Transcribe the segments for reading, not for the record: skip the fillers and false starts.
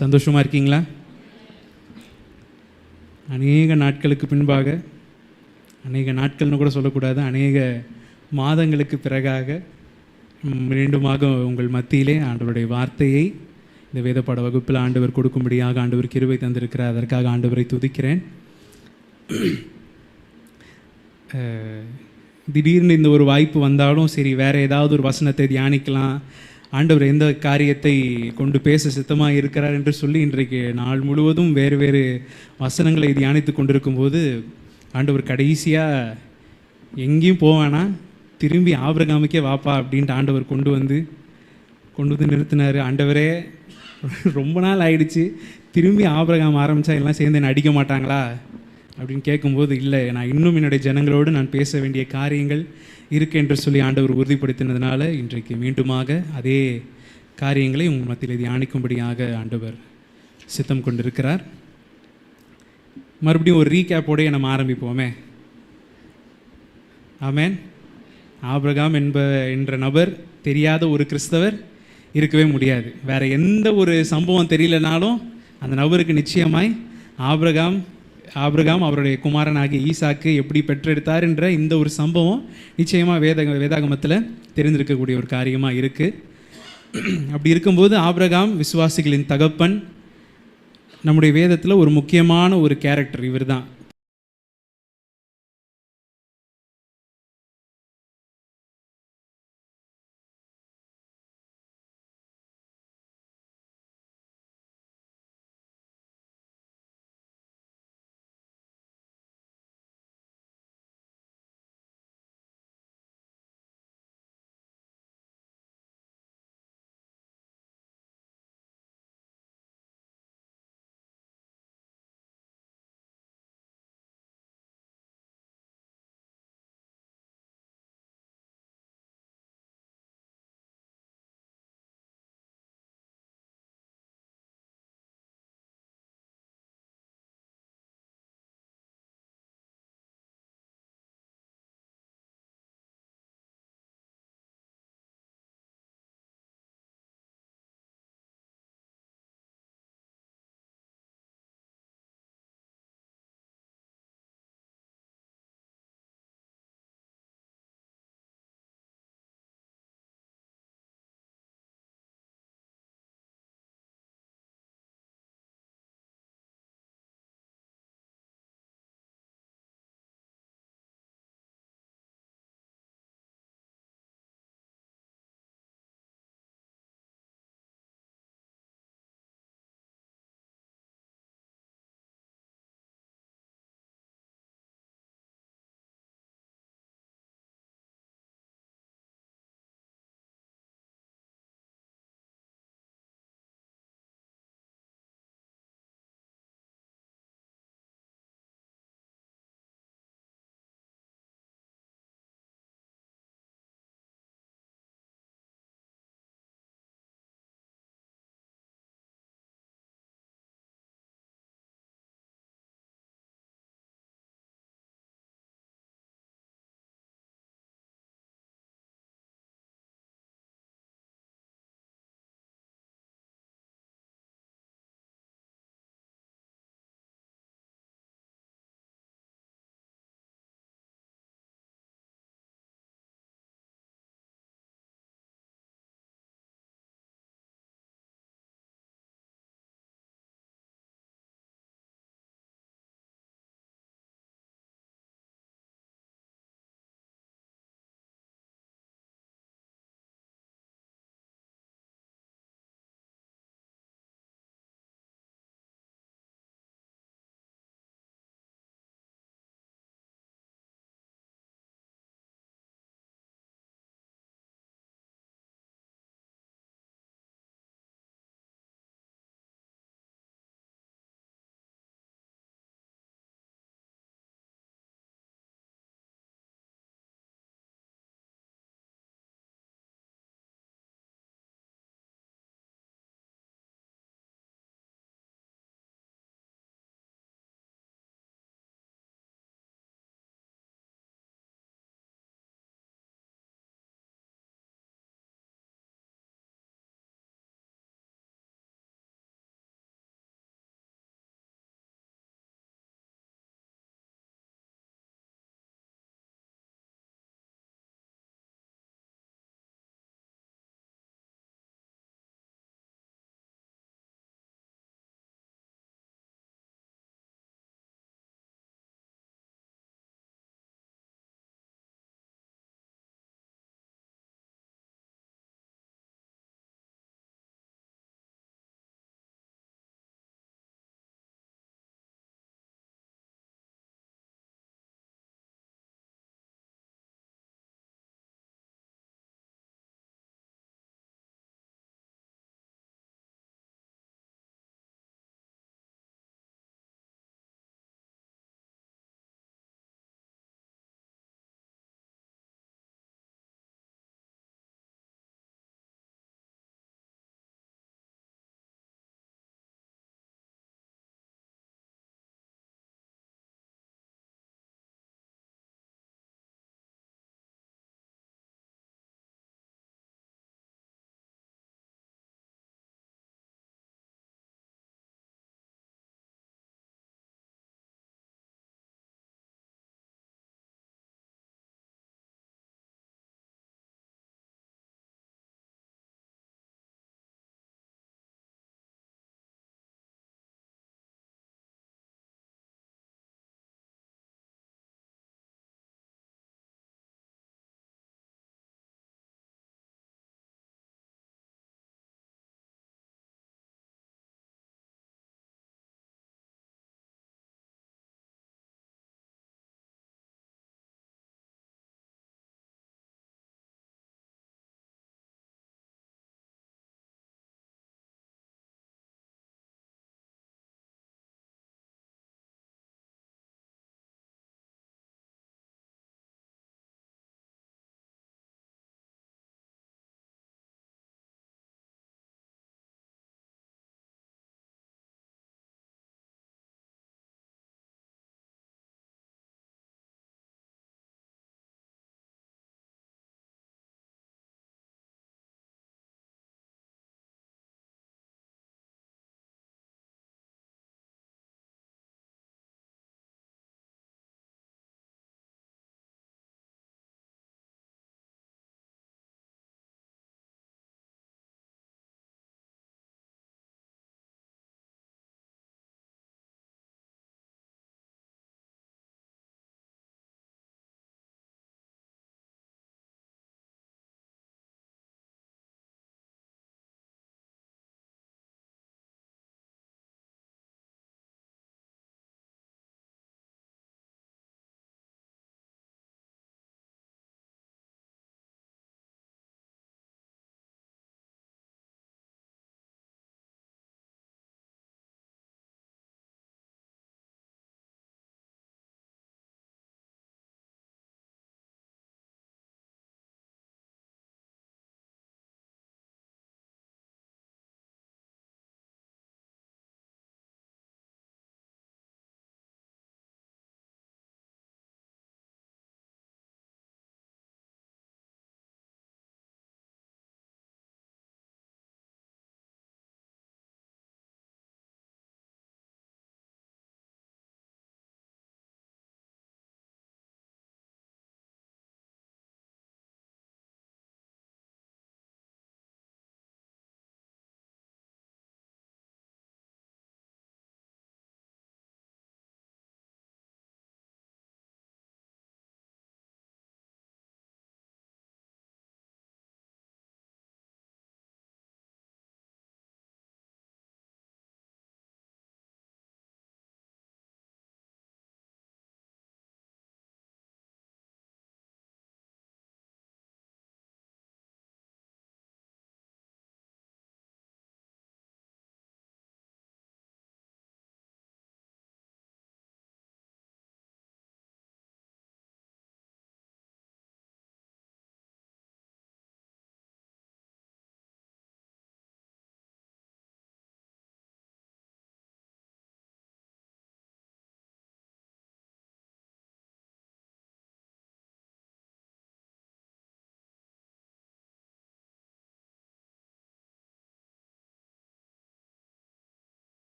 சந்தோஷமாக இருக்கீங்களா? அநேக நாட்களுக்கு பின்பாக, அநேக நாட்கள்னு கூட சொல்லக்கூடாது, அநேக மாதங்களுக்கு பிறகாக மீண்டுமாக உங்கள் மத்தியிலே ஆண்டவருடைய வார்த்தையை இந்த வேதப்பாட வகுப்பில் ஆண்டவர் கொடுக்கும்படியாக ஆண்டவர் கிருபை தந்திருக்கிறார். அதற்காக ஆண்டவரை துதிக்கிறேன். திடீர்னு இந்த ஒரு வாய்ப்பு வந்தாலும் சரி, வேறு ஏதாவது ஒரு வசனத்தை தியானிக்கலாம், ஆண்டவர் எந்த காரியத்தை கொண்டு பேச சித்தமாக இருக்கிறார் என்று சொல்லி இன்றைக்கு நாள் முழுவதும் வேறு வேறு வசனங்களை தியானித்து கொண்டிருக்கும்போது ஆண்டவர் கடைசியாக எங்கேயும் போவேனா, திரும்பி ஆபிரகாமுக்கே வாப்பா அப்படின்ட்டு ஆண்டவர் கொண்டு வந்து நிறுத்தினார். ஆண்டவரே, ரொம்ப நாள் ஆயிடுச்சு, திரும்பி ஆபிரகாம் ஆரம்பித்தா எல்லாம் சேர்ந்து என்னை அடிக்க மாட்டாங்களா அப்படின்னு கேட்கும்போது, இல்லை, நான் இன்னும் என்னுடைய ஜனங்களோடு நான் பேச வேண்டிய காரியங்கள் இருக்கு என்று சொல்லி ஆண்டவர் உறுதிப்படுத்தினதுனால இன்றைக்கு மீண்டுமாக அதே காரியங்களை உங்கள் மத்தியில் தியானிக்கும்படியாக ஆண்டவர் சித்தம் கொண்டிருக்கிறார். மறுபடியும் ஒரு ரீகேப்போடைய நம்ம ஆரம்பிப்போமே. ஆமேன். ஆபிரகாம் என்ற நபர் தெரியாத ஒரு கிறிஸ்தவர் இருக்கவே முடியாது. வேறு எந்த ஒரு சம்பவம் தெரியலனாலும் அந்த நபருக்கு நிச்சயமாய் ஆபிரகாம் அவருடைய குமாரனாகிய ஈசாக்கு எப்படி பெற்றெடுத்தார் என்ற இந்த ஒரு சம்பவம் நிச்சயமாக வேதாகமத்தில் தெரிந்திருக்கக்கூடிய ஒரு காரியமாக இருக்குது. அப்படி இருக்கும்போது ஆபிரகாம் விசுவாசிகளின் தகப்பன். நம்முடைய வேதத்தில் ஒரு முக்கியமான ஒரு கேரக்டர் இவர் தான்.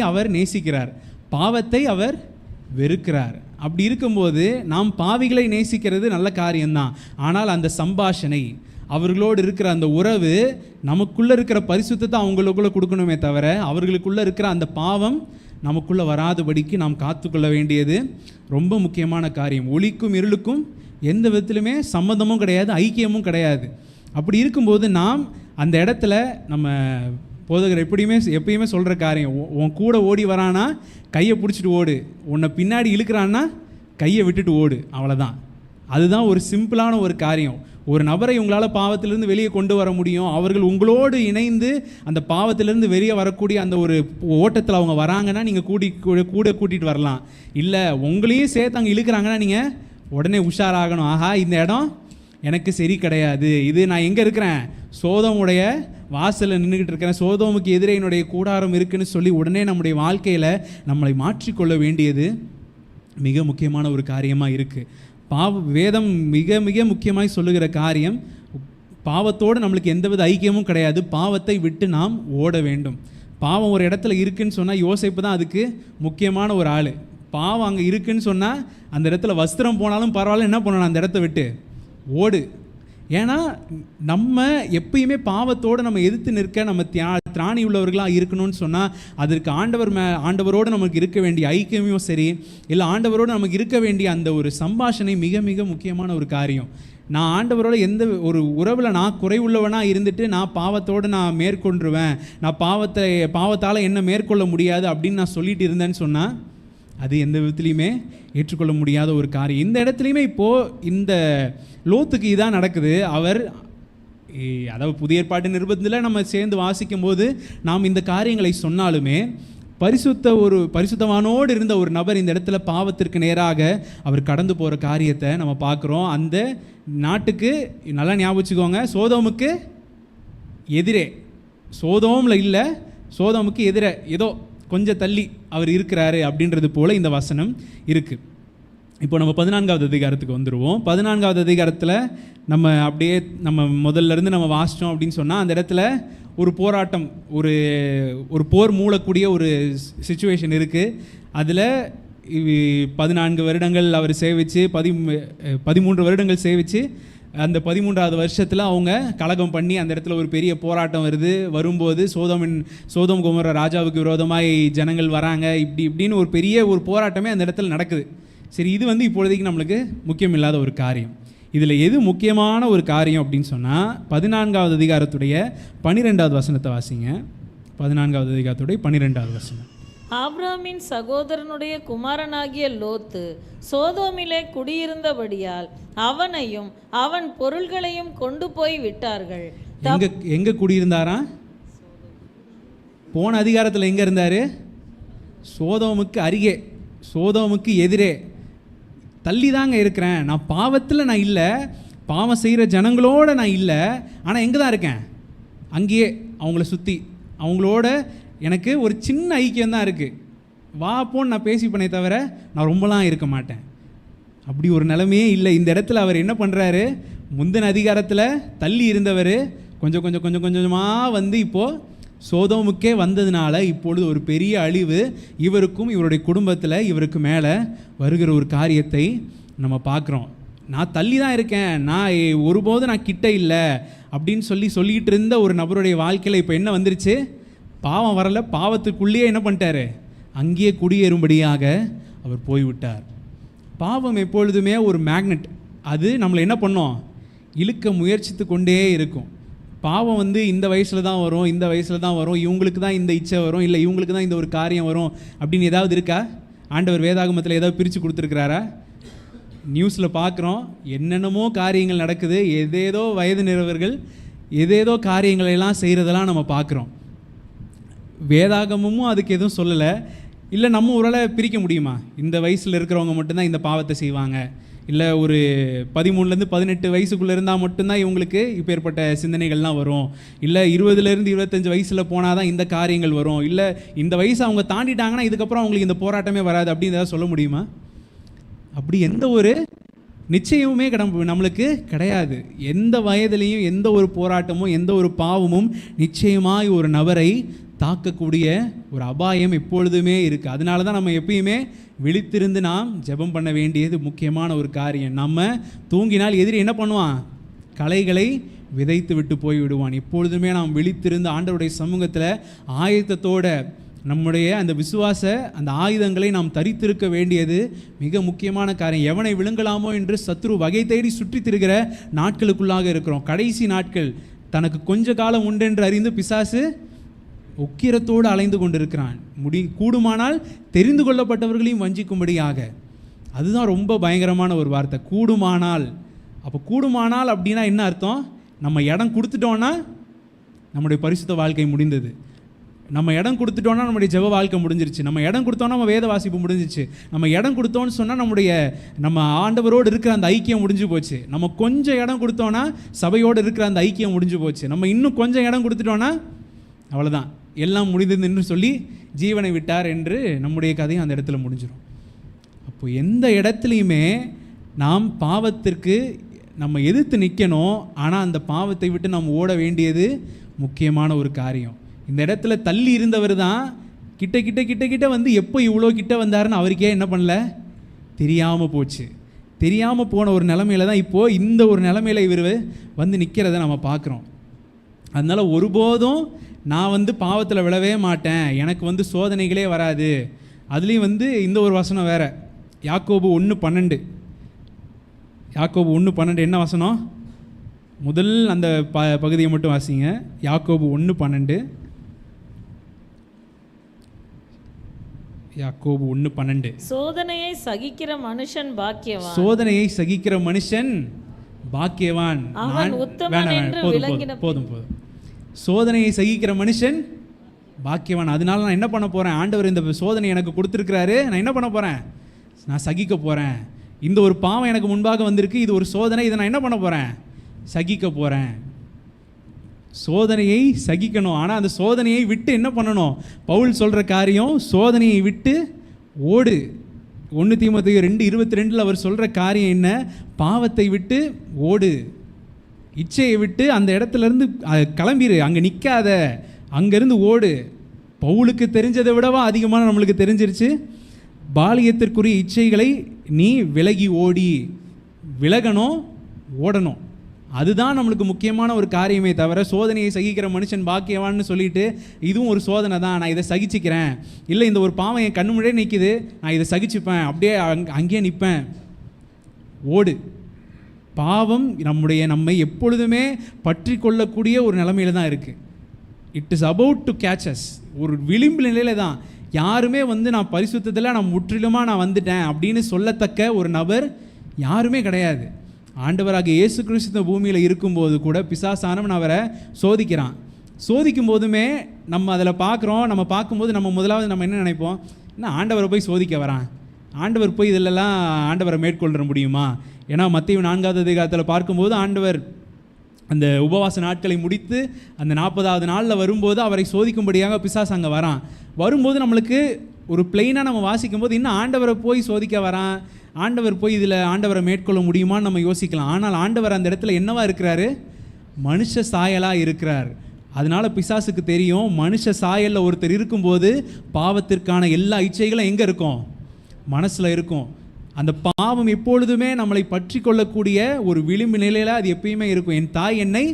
அவர் நேசிக்கிறார், பாவத்தை அவர் வெறுக்கிறார். அப்படி இருக்கும்போது நாம் பாவிகளை நேசிக்கிறது நல்ல காரியம்தான். ஆனால் அந்த சம்பாஷணை, அவர்களோடு இருக்கிற அந்த உறவு, நமக்குள்ளே இருக்கிற பரிசுத்தத்தை அவங்களுக்குள்ளே கொடுக்கணுமே தவிர அவர்களுக்குள்ளே இருக்கிற அந்த பாவம் நமக்குள்ளே வராதபடிக்கு நாம் காத்துக்கொள்ள வேண்டியது ரொம்ப முக்கியமான காரியம். ஒளிக்கும் இருளுக்கும் எந்த விதத்திலுமே சம்மந்தமும் கிடையாது, ஐக்கியமும் கிடையாது. அப்படி இருக்கும்போது நாம் அந்த இடத்துல, நம்ம போதகர் எப்பயுமே சொல்கிற காரியம், உன் கூட ஓடி வரானா கையை பிடிச்சிட்டு ஓடு, உன்னை பின்னாடி இழுக்கிறான்னா கையை விட்டுட்டு ஓடு, அவ்வளோதான். அதுதான் ஒரு சிம்பிளான ஒரு காரியம். ஒரு நபரை உங்களால் பாவத்திலிருந்து வெளியே கொண்டு வர முடியும். அவர்கள் உங்களோடு இணைந்து அந்த பாவத்திலிருந்து வெளியே வரக்கூடிய அந்த ஒரு ஓட்டத்தில் அவங்க வராங்கன்னா நீங்கள் கூட கூட்டிகிட்டு வரலாம். இல்லை உங்களையும் சேர்த்து அங்கே இழுக்கிறாங்கன்னா நீங்கள் உடனே உஷாராகணும். ஆஹா, இந்த இடம் எனக்கு சரி கிடையாது, இது நான் எங்கே இருக்கிறேன், சோதோமுடைய வாசலில் நின்றுக்கிட்டு இருக்கிறேன், சோதோமுக்கு எதிரே என்னுடைய கூடாரம் இருக்குன்னு சொல்லி உடனே நம்முடைய வாழ்க்கையில் நம்மளை மாற்றிக்கொள்ள வேண்டியது மிக முக்கியமான ஒரு காரியமாக இருக்குது. வேதம் மிக மிக முக்கியமாக சொல்லுகிற காரியம், பாவத்தோடு நம்மளுக்கு எந்தவித ஐக்கியமும் கிடையாது. பாவத்தை விட்டு நாம் ஓட வேண்டும். பாவம் ஒரு இடத்துல இருக்குன்னு சொன்னால் யோசேப்பு தான் அதுக்கு முக்கியமான ஒரு ஆள். பாவம் அங்கே இருக்குன்னு சொன்னால் அந்த இடத்துல வஸ்திரம் போனாலும் பரவாயில்ல, என்ன பண்ணணும், அந்த இடத்த விட்டு ஓடு. ஏன்னா நம்ம எப்பயுமே பாவத்தோடு நம்ம எதிர்த்து நிற்க நம்ம திராணி உள்ளவர்களாக இருக்கணும்னு சொன்னால் அதற்கு ஆண்டவரோடு நமக்கு இருக்க வேண்டிய ஐக்கியமும் சரி, இல்லை ஆண்டவரோடு நமக்கு இருக்க வேண்டிய அந்த ஒரு சம்பாஷணை மிக மிக முக்கியமான ஒரு காரியம். நான் ஆண்டவரோட எந்த ஒரு உறவில் நான் குறைவுள்ளவனாக இருந்துட்டு நான் பாவத்தோடு நான் மேற்கொண்டுருவேன், நான் பாவத்தால் என்ன மேற்கொள்ள முடியாது அப்படின்னு நான் சொல்லிட்டு இருந்தேன்னு சொன்னால் அது எந்த விதத்துலையுமே ஏற்றுக்கொள்ள முடியாத ஒரு காரியம். இந்த இடத்துலையுமே இப்போது இந்த லோத்துக்கு இதான் நடக்குது. அதாவது புதிய ஏற்பாட்டு நிருபத்தில் நம்ம சேர்ந்து வாசிக்கும் போது நாம் இந்த காரியங்களை சொன்னாலுமே பரிசுத்தவானோடு இருந்த ஒரு நபர் இந்த இடத்துல பாவத்திற்கு நேராக அவர் கடந்து போகிற காரியத்தை நம்ம பார்க்குறோம். அந்த நாட்டுக்கு நல்லா ஞாபகம் வச்சுக்கோங்க, சோதோமுக்கு எதிரே, சோதோமில் இல்லை, சோதோமுக்கு எதிரே ஏதோ கொஞ்சம் தள்ளி அவர் இருக்கிறாரு அப்படின்றது போல் இந்த வசனம் இருக்குது. இப்போ நம்ம 14வது அதிகாரத்துக்கு வந்துடுவோம். 14வது அதிகாரத்தில் நம்ம அப்படியே நம்ம முதல்லேருந்து நம்ம வாசித்தோம் அப்படின்னு சொன்னால் அந்த இடத்துல ஒரு போராட்டம், ஒரு போர் மூளக்கூடிய ஒரு சிச்சுவேஷன் இருக்குது. அதில் 14 வருடங்கள் அவர் சேவித்து 13 வருடங்கள் சேவித்து அந்த 13வது வருஷத்தில் அவங்க கலகம் பண்ணி அந்த இடத்துல ஒரு பெரிய போராட்டம் வரும்போது சோதோம் கொமோரா ராஜாவுக்கு விரோதமாய் ஜனங்கள் வராங்க, இப்படின்னு ஒரு பெரிய ஒரு போராட்டமே அந்த இடத்துல நடக்குது. சரி, இது இப்பொழுதைக்கு நம்மளுக்கு முக்கியம் இல்லாத ஒரு காரியம். இதில் எது முக்கியமான ஒரு காரியம் அப்படின்னு சொன்னால் 14வது அதிகாரத்துடைய 12வது வசனத்தை வாசிங்க. 14வது அதிகாரத்துடைய 12வது வசனம். ஆபிரகாமின் சகோதரனுடைய குமாரனாகிய லோத்து சோதோமிலே குடியிருந்தபடியால் அவனையும் அவன் பொருள்களையும் கொண்டு போய் விட்டார்கள். எங்க குடியிருந்தாரா? போன அதிகாரத்தில் எங்க இருந்தாரு? சோதோமுக்கு அருகே, சோதோமுக்கு எதிரே தள்ளி தாங்க இருக்கிறேன். நான் பாவத்தில் நான் இல்லை, பாவம் செய்கிற ஜனங்களோட நான் இல்லை, ஆனால் எங்கே தான் இருக்கேன்? அங்கேயே அவங்கள சுற்றி, அவங்களோட எனக்கு ஒரு சின்ன ஐக்கியம் தான் இருக்குது. போன்னு நான் பேசிப்பனே தவிர நான் ரொம்பலாம் இருக்க மாட்டேன். அப்படி ஒரு நிலைமையே இல்லை. இந்த இடத்துல அவர் என்ன பண்ணுறாரு? முந்தின அதிகாரத்தில் தள்ளி இருந்தவர் கொஞ்சமாக இப்போது சோதோமுக்கே வந்ததுனால இப்பொழுது ஒரு பெரிய அழிவு இவருக்கும் இவருடைய குடும்பத்தில் இவருக்கு மேலே வருகிற ஒரு காரியத்தை நம்ம பார்க்குறோம். நான் தள்ளி தான் இருக்கேன், நான் ஒருபோதும் நான் கிட்ட இல்லை அப்படின்னு சொல்லிக்கிட்டு இருந்த ஒரு நபருடைய வாழ்க்கையில் இப்போ என்ன வந்துருச்சு? பாவம் வரலை, பாவத்துக்குள்ளேயே என்ன பண்ணிட்டாரு? அங்கேயே குடியேறும்படியாக அவர் போய்விட்டார். பாவம் எப்பொழுதுமே ஒரு மேக்னெட், அது நம்மளை என்ன பண்ணோம்? இழுக்க முயற்சித்து கொண்டே இருக்கும். பாவம் இந்த வயசில் தான் வரும், இந்த வயசில் தான் வரும், இவங்களுக்கு தான் இந்த இச்சை வரும், இல்லை இவங்களுக்கு தான் இந்த ஒரு காரியம் வரும் அப்படின்னு ஏதாவது இருக்கா? ஆண்டவர் வேதாகமத்தில் ஏதாவது பிரித்து கொடுத்துருக்கிறாரா? நியூஸில் பார்க்குறோம், என்னென்னமோ காரியங்கள் நடக்குது. ஏதேதோ வயது நிறவர்கள் ஏதேதோ காரியங்களெல்லாம் செய்கிறதெல்லாம் நம்ம பார்க்குறோம். வேதாகமும் அதுக்கு எதுவும் சொல்லலை. இல்லை நம்ம ஒருவேளை பிரிக்க முடியுமா? இந்த வயசில் இருக்கிறவங்க மட்டும்தான் இந்த பாவத்தை செய்வாங்க, இல்லை ஒரு 13லேருந்து 18 வயசுக்குள்ளே இருந்தால் மட்டும்தான் இவங்களுக்கு இப்போ ஏற்பட்ட சிந்தனைகள்லாம் வரும், இல்லை 20லேருந்து 25 வயசில் போனால் தான் இந்த காரியங்கள் வரும், இல்லை இந்த வயசு அவங்க தாண்டிட்டாங்கன்னா இதுக்கப்புறம் அவங்களுக்கு இந்த போராட்டமே வராது அப்படின்னு ஏதாவது சொல்ல முடியுமா? அப்படி எந்த ஒரு நிச்சயமுமே நம்மளுக்கு கிடையாது. எந்த வயதிலையும் எந்த ஒரு போராட்டமும் எந்த ஒரு பாவமும் நிச்சயமாய் ஒரு நபரை தாக்கக்கூடிய ஒரு அபாயம் எப்பொழுதுமே இருக்குது. அதனால தான் நம்ம எப்பயுமே விழித்திருந்து நாம் ஜெபம் பண்ண வேண்டியது முக்கியமான ஒரு காரியம். நம்ம தூங்கினால் எதிரி என்ன பண்ணுவான்? களைகளை விதைத்து விட்டு போய் விடுவான். எப்பொழுதுமே நாம் விழித்திருந்து ஆண்டவருடைய சமூகத்தில் ஆயத்தத்தோட நம்முடைய அந்த விசுவாச அந்த ஆயுதங்களை நாம் தரித்திருக்க வேண்டியது மிக முக்கியமான காரியம். எவனை விழுங்கலாமோ என்று சத்ரு வகை தேடி சுற்றி திரிகிற நாட்களுக்குள்ளாக இருக்கிறோம். கடைசி நாட்கள். தனக்கு கொஞ்ச காலம் உண்டென்று அறிந்து பிசாசு உக்கிரத்தோடு அலைந்து கொண்டிருக்கிறான். கூடுமானால் தெரிந்து கொள்ளப்பட்டவர்களையும் வஞ்சிக்கும்படியாக. அதுதான் ரொம்ப பயங்கரமான ஒரு வார்த்தை, கூடுமானால். அப்போ கூடுமானால் அப்படின்னா என்ன அர்த்தம்? நம்ம இடம் கொடுத்துட்டோன்னா நம்முடைய பரிசுத்த வாழ்க்கை முடிந்தது. நம்ம இடம் கொடுத்துட்டோன்னா நம்முடைய ஜெப வாழ்க்கை முடிஞ்சிருச்சு. நம்ம இடம் கொடுத்தோன்னா நம்ம வேத வாசிப்பு முடிஞ்சிச்சு. நம்ம இடம் கொடுத்தோன்னு சொன்னால் நம்ம ஆண்டவரோடு இருக்கிற அந்த ஐக்கியம் முடிஞ்சு போச்சு. நம்ம கொஞ்சம் இடம் கொடுத்தோன்னா சபையோடு இருக்கிற அந்த ஐக்கியம் முடிஞ்சு போச்சு. நம்ம இன்னும் கொஞ்சம் இடம் கொடுத்துட்டோன்னா அவ்வளோதான், எல்லாம் முடிந்தது என்று சொல்லி ஜீவனை விட்டார் என்று நம்முடைய கதையும் அந்த இடத்துல முடிஞ்சிடும். அப்போ எந்த இடத்துலையுமே நாம் பாவத்திற்கு நம்ம எதிர்த்து நிற்கணும். ஆனால் அந்த பாவத்தை விட்டு நாம் ஓட வேண்டியது முக்கியமான ஒரு காரியம். இந்த இடத்துல தள்ளி இருந்தவர் தான் கிட்ட கிட்ட கிட்ட கிட்ட வந்து எப்போ இவ்வளோ கிட்ட வந்தாருன்னு அவருக்கே என்ன பண்ணல, தெரியாமல் போச்சு. தெரியாமல் போன ஒரு நிலமையில தான் இப்போது இந்த ஒரு நிலமையில இவர் வந்து நிற்கிறத நம்ம பார்க்குறோம். அதனால் ஒருபோதும் நான் வந்து பாவத்தில் விழவே மாட்டேன், எனக்கு வந்து சோதனைகளே வராது. அதுலேயும் வந்து இந்த ஒரு வசனம் வேறு, யாக்கோபு 1:12. யாக்கோபு 1:12 என்ன வசனம்? முதல் அந்த பகுதியை மட்டும் வாசிங்க. யாக்கோபு 1:12. யாக்கோபு 1:12. சோதனையை சகிக்கிற மனுஷன் பாக்கியவான். சோதனையை சகிக்கிற மனுஷன் பாக்கியவான். அவன் உத்தமன் என்று விளங்கின. போதும். சோதனையை சகிக்கிற மனுஷன் பாக்கியவான். அதனால நான் என்ன பண்ண போகிறேன்? ஆண்டவர் இந்த சோதனை எனக்கு கொடுத்துருக்கிறாரு, நான் என்ன பண்ண போகிறேன்? நான் சகிக்க போகிறேன். இந்த ஒரு பாவம் எனக்கு முன்பாக வந்திருக்கு, இது ஒரு சோதனை, இதை நான் என்ன பண்ண போகிறேன்? சகிக்க போகிறேன். சோதனையை சகிக்கணும். ஆனால் அந்த சோதனையை விட்டு என்ன பண்ணணும்? பவுல் சொல்கிற காரியம், சோதனையை விட்டு ஓடு. 1 தீமோத்தேயு 2:22 அவர் சொல்கிற காரியம் என்ன? பாவத்தை விட்டு ஓடு, இச்சையை விட்டு அந்த இடத்துலேருந்து கிளம்பிடு, அங்கே நிற்காத, அங்கேருந்து ஓடு. பவுலுக்கு தெரிஞ்சதை விடவா அதிகமாக நம்மளுக்கு தெரிஞ்சிருச்சு. பாலியத்திற்குரிய இச்சைகளை நீ விலகி ஓடி, விலகணும், ஓடணும். அதுதான் நம்மளுக்கு முக்கியமான ஒரு காரியமே தவிர சோதனையை சகிக்கிற மனுஷன் பாக்கியவான்னு சொல்லிட்டு இதுவும் ஒரு சோதனை தான், நான் இதை சகிச்சுக்கிறேன், இல்லை இந்த ஒரு பாவம் என் கண்ணு முன்னாடியே நிற்கிது, நான் இதை சகிச்சுப்பேன், அப்படியே அங்கேயே நிற்பேன். ஓடு. பாவம் நம்மை எப்பொழுதுமே பற்றி கொள்ளக்கூடிய ஒரு நிலைமையில தான் இருக்குது. It is about to catch us. ஒரு விளிம்பு நிலையில தான். யாருமே வந்து நான் பரிசுத்தத்தில் நான் முற்றிலுமாக நான் வந்துட்டேன் அப்படின்னு சொல்லத்தக்க ஒரு நபர் யாருமே கிடையாது. ஆண்டவராக இயேசு கிறிஸ்து பூமியில் இருக்கும்போது கூட பிசாசானவன் அவரை சோதிக்கிறான். சோதிக்கும் போதுமே நம்ம அதில் பார்க்குறோம். நம்ம பார்க்கும்போது நம்ம முதலாவது நம்ம என்ன நினைப்போம்? என்ன ஆண்டவரை போய் சோதிக்க வரான், ஆண்டவர் போய் இதிலெல்லாம் ஆண்டவரை மேற்கொள்ள முடியுமா? ஏன்னா மத்தேயு 4வது அதிகாரத்தில் பார்க்கும்போது ஆண்டவர் அந்த உபவாச நாட்களை முடித்து அந்த 40வது நாளில் வரும்போது அவரை சோதிக்கும்படியாக பிசாசு அங்கே வரான். வரும்போது நம்மளுக்கு ஒரு பிளெயினாக நம்ம வாசிக்கும் போது இன்னும் ஆண்டவரை போய் சோதிக்க வரான், ஆண்டவர் போய் இதில் ஆண்டவரை மேற்கொள்ள முடியுமான்னு நம்ம யோசிக்கலாம். ஆனால் ஆண்டவர் அந்த இடத்துல என்னவா இருக்கிறாரு? மனுஷ சாயலாக இருக்கிறார். அதனால் பிசாசுக்கு தெரியும், மனுஷ சாயலில் ஒருத்தர் இருக்கும்போது பாவத்திற்கான எல்லா இச்சைகளும் எங்கே இருக்கும்? மனசில் இருக்கும். அந்த பாவம் எப்பொழுதுமே நம்மளை பற்றி கொள்ளக்கூடிய ஒரு விளிம்பு நிலையில் அது எப்பயுமே இருக்கும். என் தாய் என்னை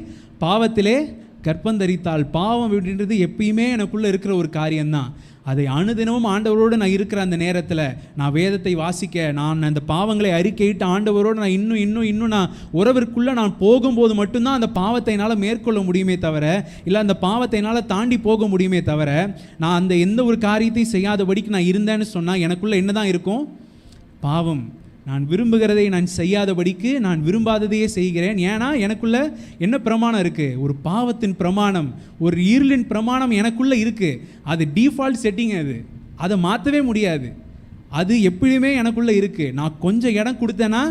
பாவத்திலே கற்பந்தரித்தாள். பாவம் அப்படின்றது எப்பயுமே எனக்குள்ளே இருக்கிற ஒரு காரியம்தான். அதை அனுதினமும் ஆண்டவரோடு நான் இருக்கிற அந்த நேரத்தில் நான் வேதத்தை வாசிக்க, நான் அந்த பாவங்களை அறிக்கையிட்டு ஆண்டவரோடு நான் இன்னும் நான் உறவிற்குள்ளே நான் போகும்போது மட்டும்தான் அந்த பாவத்தை என்னால் மேற்கொள்ள முடியுமே தவிர, இல்லை அந்த பாவத்தை என்னால் தாண்டி போக முடியுமே தவிர, நான் அந்த எந்த ஒரு காரியத்தையும் செய்யாதபடிக்கு நான் இருந்தேன்னு சொன்னால் எனக்குள்ளே என்ன தான் இருக்கும்? பாவம். நான் விரும்புகிறதை நான் செய்யாதபடிக்கு நான் விரும்பாததையே செய்கிறேன். ஏன்னா எனக்குள்ள என்ன பிரமாணம் இருக்குது? ஒரு பாவத்தின் பிரமாணம், ஒரு இருளின் பிரமாணம் எனக்குள்ளே இருக்குது. அது டிஃபால்ட் செட்டிங், அதை மாற்றவே முடியாது. அது எப்பயுமே எனக்குள்ளே இருக்குது. நான் கொஞ்சம் இடம் கொடுத்தேன்னா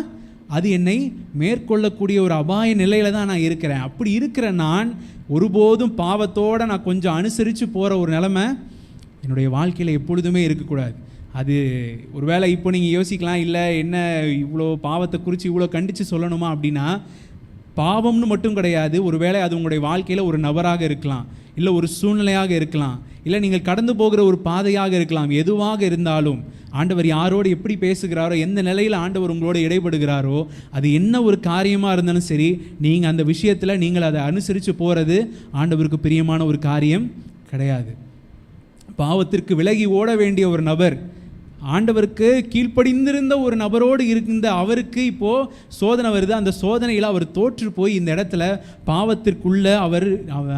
அது என்னை மேற்கொள்ளக்கூடிய ஒரு அபாய நிலையில் தான் நான் இருக்கிறேன். அப்படி இருக்கிற நான் ஒருபோதும் பாவத்தோடு நான் கொஞ்சம் அனுசரித்து போகிற ஒரு நிலைமை என்னுடைய வாழ்க்கையில் எப்பொழுதுமே இருக்கக்கூடாது. அது ஒருவேளை இப்போ நீங்கள் யோசிக்கலாம், இல்லை என்ன இவ்வளோ பாவத்தை குறித்து இவ்வளோ கண்டித்து சொல்லணுமா அப்படின்னா, பாவம்னு மட்டும் கிடையாது, ஒருவேளை அது உங்களுடைய வாழ்க்கையில் ஒரு நபராக இருக்கலாம், இல்லை ஒரு சூழ்நிலையாக இருக்கலாம், இல்லை நீங்கள் கடந்து போகிற ஒரு பாதையாக இருக்கலாம். எதுவாக இருந்தாலும் ஆண்டவர் யாரோடு எப்படி பேசுகிறாரோ, எந்த நிலையில் ஆண்டவர் உங்களோட இடைப்படுகிறாரோ, அது என்ன ஒரு காரியமாக இருந்தாலும் சரி, நீங்கள் அந்த விஷயத்தில் நீங்கள் அதை அனுசரித்து போகிறது ஆண்டவருக்கு பிரியமான ஒரு காரியம் கிடையாது. பாவத்திற்கு விலகி ஓட வேண்டிய ஒரு நபர், ஆண்டவருக்கு கீழ்ப்படிந்திருந்த ஒரு நபரோடு இருந்த அவருக்கு இப்போது சோதனை வருது. அந்த சோதனையில் அவர் தோற்று போய் இந்த இடத்துல பாவத்திற்குள்ளே அவர்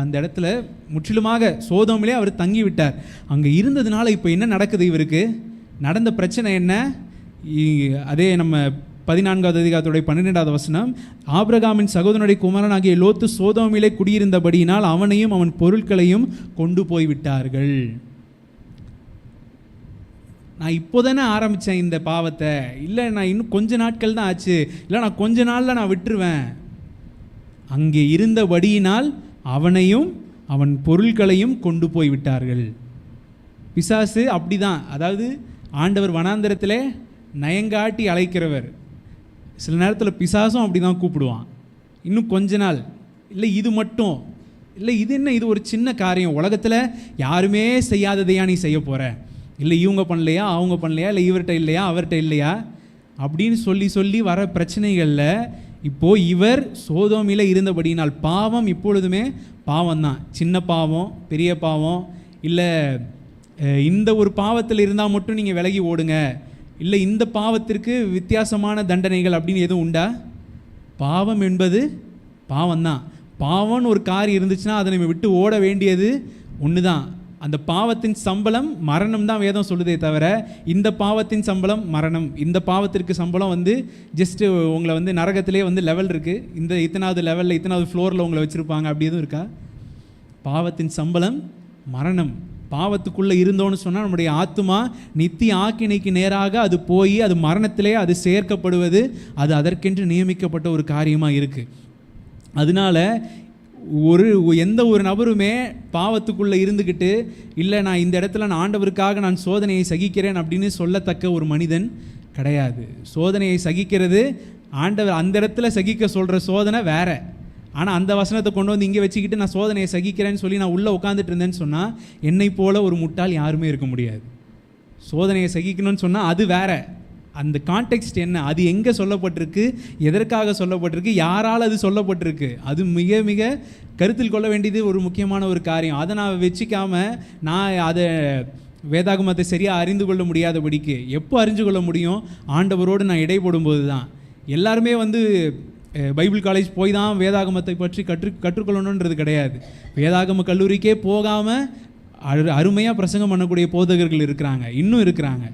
அந்த இடத்துல முற்றிலுமாக சோதோமிலே அவர் தங்கிவிட்டார். அங்கே இருந்ததுனால இப்போ என்ன நடக்குது? இவருக்கு நடந்த பிரச்சனை என்ன? அதே நம்ம 14வது அதிகாரத்துடைய 12வது வசனம், ஆபிரகாமின் சகோதரனுடைய குமாரனாகிய லோத்து சோதோமிலே குடியிருந்தபடியினால் அவனையும் அவன் பொருட்களையும் கொண்டு போய்விட்டார்கள். நான் இப்போ தானே ஆரம்பித்தேன் இந்த பாவத்தை, இல்லை நான் இன்னும் கொஞ்ச நாட்கள் தான் ஆச்சு, இல்லை நான் கொஞ்ச நாளில் நான் விட்டுருவேன். அங்கே இருந்தபடியினால் அவனையும் அவன் பொருட்களையும் கொண்டு போய் விட்டார்கள். பிசாசு அப்படி தான், அதாவது ஆண்டவர் வனாந்தரத்தில் நயங்காட்டி அழைக்கிறவர். சில நேரத்தில் பிசாசும் அப்படி தான் கூப்பிடுவான். இன்னும் கொஞ்ச நாள், இல்லை இது மட்டும், இல்லை இது என்ன, இது ஒரு சின்ன காரியம், உலகத்தில் யாருமே செய்யாததையா நீ செய்ய போகிற, இல்லை இவங்க பண்ணலையா அவங்க பண்ணலையா, இல்லை இவர்கிட்ட இல்லையா அவர்கிட்ட இல்லையா அப்படின்னு சொல்லி வர பிரச்சனைகளில் இப்போது இவர் சோதோமில் இருந்தபடினால் பாவம் இப்பொழுதுமே பாவம் தான். சின்ன பாவம், பெரிய பாவம், இல்லை இந்த ஒரு பாவத்தில் இருந்தால் மட்டும் நீங்கள் விலகி ஓடுங்க, இல்லை இந்த பாவத்திற்கு வித்தியாசமான தண்டனைகள் அப்படின்னு எதுவும் உண்டா? பாவம் என்பது பாவம்தான். பாவம்னு ஒரு காரியம் இருந்துச்சுன்னா அதை நம்ம விட்டு ஓட வேண்டியது ஒன்று தான். அந்த பாவத்தின் சம்பளம் மரணம் தான் வேதம் சொல்லுதே தவிர, இந்த பாவத்தின் சம்பளம் மரணம், இந்த பாவத்திற்கு சம்பளம் வந்து ஜஸ்ட்டு உங்களை வந்து நரகத்திலே வந்து லெவல் இருக்குது, இந்த இத்தனாவது லெவலில் இத்தனாவது ஃப்ளோரில் உங்களை வச்சுருப்பாங்க, அப்படி எதுவும் இருக்கா? பாவத்தின் சம்பளம் மரணம். பாவத்துக்குள்ளே இருந்தோன்னு சொன்னால் நம்முடைய ஆத்துமா நித்திய ஆக்கினைக்கு நேராக அது போய் அது மரணத்திலே அது சேர்க்கப்படுவது அது அதற்கென்று நியமிக்கப்பட்ட ஒரு காரியமாக இருக்குது. அதனால் எந்த ஒரு நபருமே பாவத்துக்குள்ளே இருந்துக்கிட்டு, இல்லை நான் இந்த இடத்துல நான் ஆண்டவருக்காக நான் சோதனையை சகிக்கிறேன் அப்படின்னு சொல்லத்தக்க ஒரு மனிதன் கிடையாது. சோதனையை சகிக்கிறது ஆண்டவர் அந்த இடத்துல சகிக்க சொல்கிற சோதனை வேற. ஆனால் அந்த வசனத்தை கொண்டு வந்து இங்கே வச்சுக்கிட்டு நான் சோதனையை சகிக்கிறேன்னு சொல்லி நான் உள்ளே உட்காந்துட்டு இருந்தேன்னு சொன்னால் என்னை போல ஒரு முட்டாள் யாருமே இருக்க முடியாது. சோதனையை சகிக்கணும்னு சொன்னால் அது வேற. அந்த கான்டெக்ஸ்ட் என்ன, அது எங்கே சொல்லப்பட்டிருக்கு, எதற்காக சொல்லப்பட்டிருக்கு, யாரால் அது சொல்லப்பட்டிருக்கு, அது மிக மிக கருத்தில் கொள்ள வேண்டியது ஒரு முக்கியமான ஒரு காரியம். அதை நான் வச்சுக்காமல் நான் அதை வேதாகமத்தை சரியாக அறிந்து கொள்ள முடியாதபடிக்கு எப்போ அறிஞ்சு கொள்ள முடியும்? ஆண்டவரோடு நான் இடைப்படும் போது தான். எல்லாருமே வந்து பைபிள் காலேஜ் போய் தான் வேதாகமத்தை பற்றி கற்றுக்கொள்ளணுன்றது கிடையாது. வேதாகம கல்லூரிக்கே போகாமல் அருமையாக பிரசங்கம் பண்ணக்கூடிய போதகர்கள் இருக்கிறாங்க, இன்னும் இருக்கிறாங்க.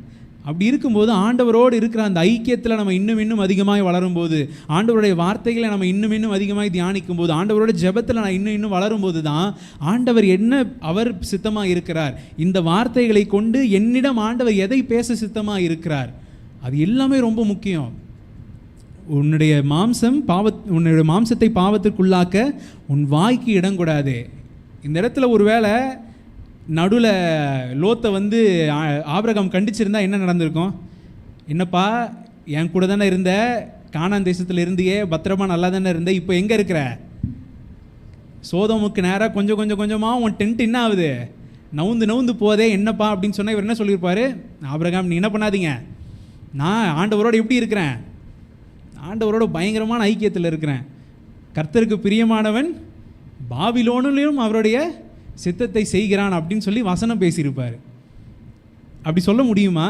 அப்படி இருக்கும்போது ஆண்டவரோடு இருக்கிற அந்த ஐக்கியத்தில் நம்ம இன்னும் அதிகமாக வளரும்போது, ஆண்டவருடைய வார்த்தைகளை நம்ம இன்னும் அதிகமாக தியானிக்கும் போது, ஆண்டவரோட ஜெபத்தில் நான் இன்னும் வளரும்போது தான் ஆண்டவர் என்ன அவர் சித்தமாக இருக்கிறார், இந்த வார்த்தைகளை கொண்டு என்னிடம் ஆண்டவர் எதை பேச சித்தமாக இருக்கிறார், அது எல்லாமே ரொம்ப முக்கியம். உன்னுடைய மாம்சத்தை பாவத்திற்குள்ளாக்க உன் வாய்க்கு இடம் கூடாது. இந்த இடத்துல ஒருவேளை நடுவில் லோத்தை வந்து ஆபிரகாம் கண்டிச்சிருந்தா என்ன நடந்திருக்கும்? என்னப்பா என் கூட தானே இருந்த, கானான் தேசத்தில் இருந்தியே, பத்திரமா நல்லா தானே இருந்த, இப்போ எங்கே இருக்கிற? சோதோமுக்கு நேராக கொஞ்சமாக உன் டென்ட் என்ன ஆகுது, நவுந்து போதே, என்னப்பா அப்படின்னு சொன்னால் இவர் என்ன சொல்லியிருப்பார்? ஆபிரகாம் நீ என்ன பண்ணாதீங்க, நான் ஆண்டவரோடு எப்படி இருக்கிறேன், ஆண்டவரோட பயங்கரமான ஐக்கியத்தில் இருக்கிறேன், கர்த்தருக்கு பிரியமானவன் பாபிலோனிலும் அவருடைய சித்தத்தை செய்கிறான் அப்படின்னு சொல்லி வசனம் பேசியிருப்பார். அப்படி சொல்ல முடியுமா?